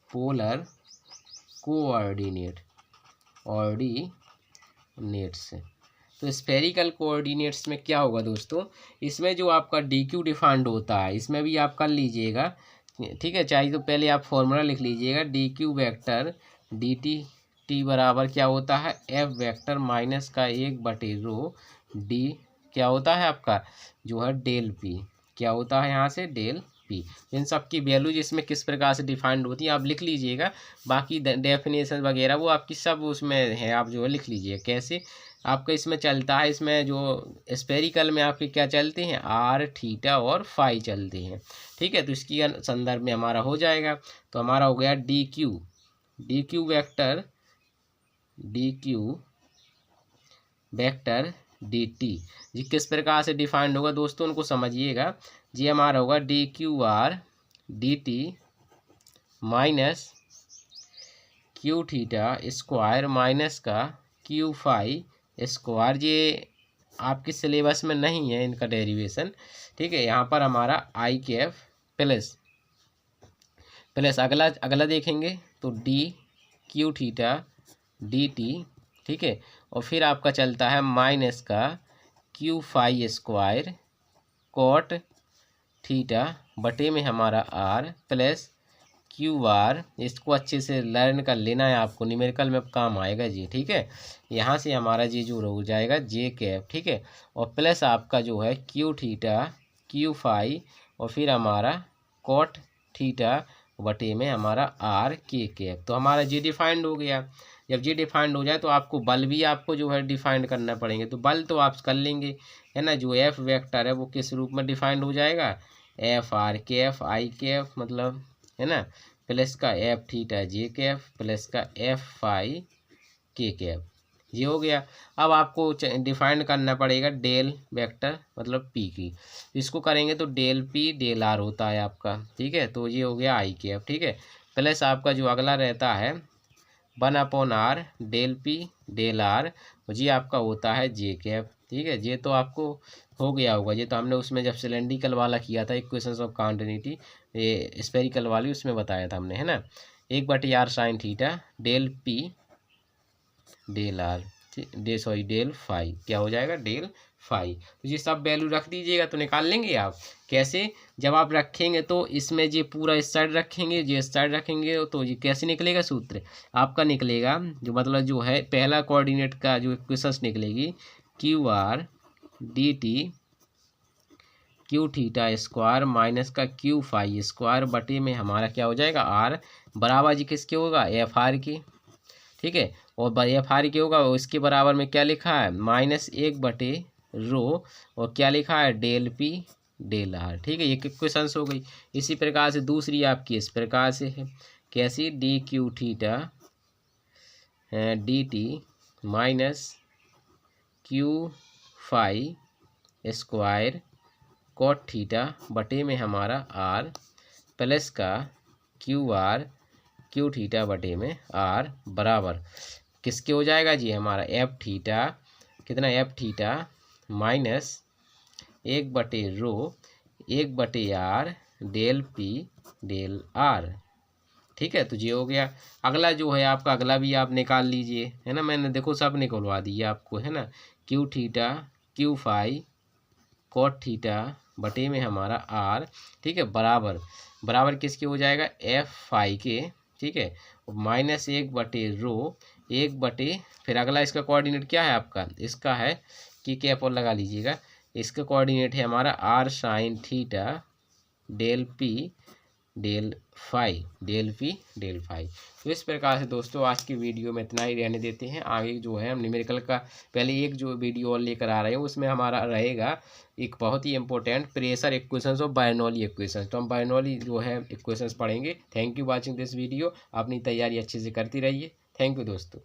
पोलर कोऑर्डिनेट्स। तो स्फेरिकल कोऑर्डिनेट्स में क्या होगा दोस्तों, इसमें जो आपका डी क्यू डिफाइंड होता है, इसमें भी आप कर लीजिएगा, ठीक है, चाहिए तो पहले आप फॉर्मूला लिख लीजिएगा, D Q vector D T बराबर क्या होता है, एफ वेक्टर माइनस का 1/रो डी क्या होता है आपका जो है डेल पी, क्या होता है यहाँ से डेल पी। इन सब की वैल्यूज इसमें किस प्रकार से डिफाइंड होती है आप लिख लीजिएगा, बाकी डेफिनेशन वगैरह वो आपकी सब उसमें है, आप जो है लिख लीजिए कैसे आपका इसमें चलता है। इसमें जो स्पेरिकल में आपके क्या चलते हैं, आर थीटा और फाई चलते हैं, ठीक है। तो इसकी संदर्भ में हमारा हो जाएगा, तो हमारा हो गया D Q vector D T, जी किस प्रकार से डिफाइंड होगा दोस्तों उनको समझिएगा। जी हमारा होगा D Q R D T minus Q theta square minus का क्यू फाई स्क्वायर। ये आपके सिलेबस में नहीं है इनका डेरिवेशन, ठीक है। यहाँ पर हमारा आई कैफ प्लस अगला देखेंगे तो D Q theta D T, ठीक है। और फिर आपका चलता है माइनस का Q phi square cot theta बटे में हमारा आर प्लस क्यू आर। इसको अच्छे से लर्न कर लेना है आपको, न्यूमेरिकल में काम आएगा जी, ठीक है। यहाँ से हमारा जी जो हो जाएगा जे कैप, ठीक है। और प्लस आपका जो है क्यू थीटा क्यू फाई और फिर हमारा कॉट थीटा बटे में हमारा आर के कैप। तो हमारा जी डिफाइंड हो गया। जब जी डिफाइंड हो जाए तो आपको बल भी आपको जो है डिफाइंड करना पड़ेंगे, तो बल तो आप कर लेंगे है ना। जो एफ वेक्टर है वो किस रूप में डिफाइंड हो जाएगा, एफ आर के एफ आई के एफ मतलब है ना, प्लस का एफ थीटा जे के एफ प्लस का एफ फाई के एफ, ये हो गया। अब आपको डिफाइंड करना पड़ेगा डेल वेक्टर मतलब पी की, इसको करेंगे तो डेल पी डेल आर होता है आपका, ठीक है। तो ये हो गया आई के एफ, ठीक है। प्लस आपका जो अगला रहता है 1/r del P del R, जी आपका होता है जे कैप, ठीक है। ये तो आपको हो गया होगा, ये तो हमने उसमें जब सिलेंड्रिकल वाला किया था इक्वेशंस ऑफ कॉन्टिन्यूटी, ये स्पेरिकल वाली उसमें बताया था हमने है ना। 1/r sine theta del P del R del phi क्या हो जाएगा डेल फाई। तो ये सब वैल्यू रख दीजिएगा तो निकाल लेंगे आप कैसे। जब आप रखेंगे तो इसमें ये पूरा इस साइड रखेंगे, ये इस साइड रखेंगे, तो ये कैसे निकलेगा सूत्र आपका निकलेगा जो मतलब जो है पहला कोऑर्डिनेट का जो इक्वेशंस निकलेगी Q R D T Q theta square minus का क्यू फाई स्क्वायर बटे में हमारा क्या हो जाएगा आर बराबर जी किसके होगा एफ आर की, ठीक है। और एफ आर के होगा इसके बराबर में क्या लिखा है -1/रो और क्या लिखा है डेल पी डेल आर, ठीक है। ये क्वेश्चंस हो गई। इसी प्रकार से दूसरी आपकी इस प्रकार से है कैसी D Q theta D T minus Q phi square cot theta बटे में हमारा आर प्लस का क्यू थीटा बटे में आर बराबर किसके हो जाएगा जी हमारा एफ थीटा कितना एफ थीटा माइनस 1/रो 1/r del P del R, ठीक है। तो ये हो गया। अगला जो है आपका अगला भी आप निकाल लीजिए है ना, मैंने देखो सब निकलवा दिया आपको है ना। Q theta Q phi cot theta बटे में हमारा आर, ठीक है, बराबर किसके हो जाएगा एफ फाई के, ठीक है। -1/रो 1 फिर अगला इसका कोऑर्डिनेट क्या है आपका, इसका है कि कैप और लगा लीजिएगा, इसका कोऑर्डिनेट है हमारा R sine theta del P del phi. तो इस प्रकार से दोस्तों आज की वीडियो में इतना ही रहने देते हैं। आगे जो है हम न्यूमेरिकल का पहले एक जो वीडियो और लेकर आ रहे हैं उसमें हमारा रहेगा एक बहुत ही इंपॉर्टेंट प्रेशर इक्वेशंस और बायनॉली इक्वेशंस, तो हम बायनॉली जो है इक्वेशंस पढ़ेंगे। Thank you watching this video. अपनी तैयारी अच्छे से करती रहिए। थैंक यू दोस्तों।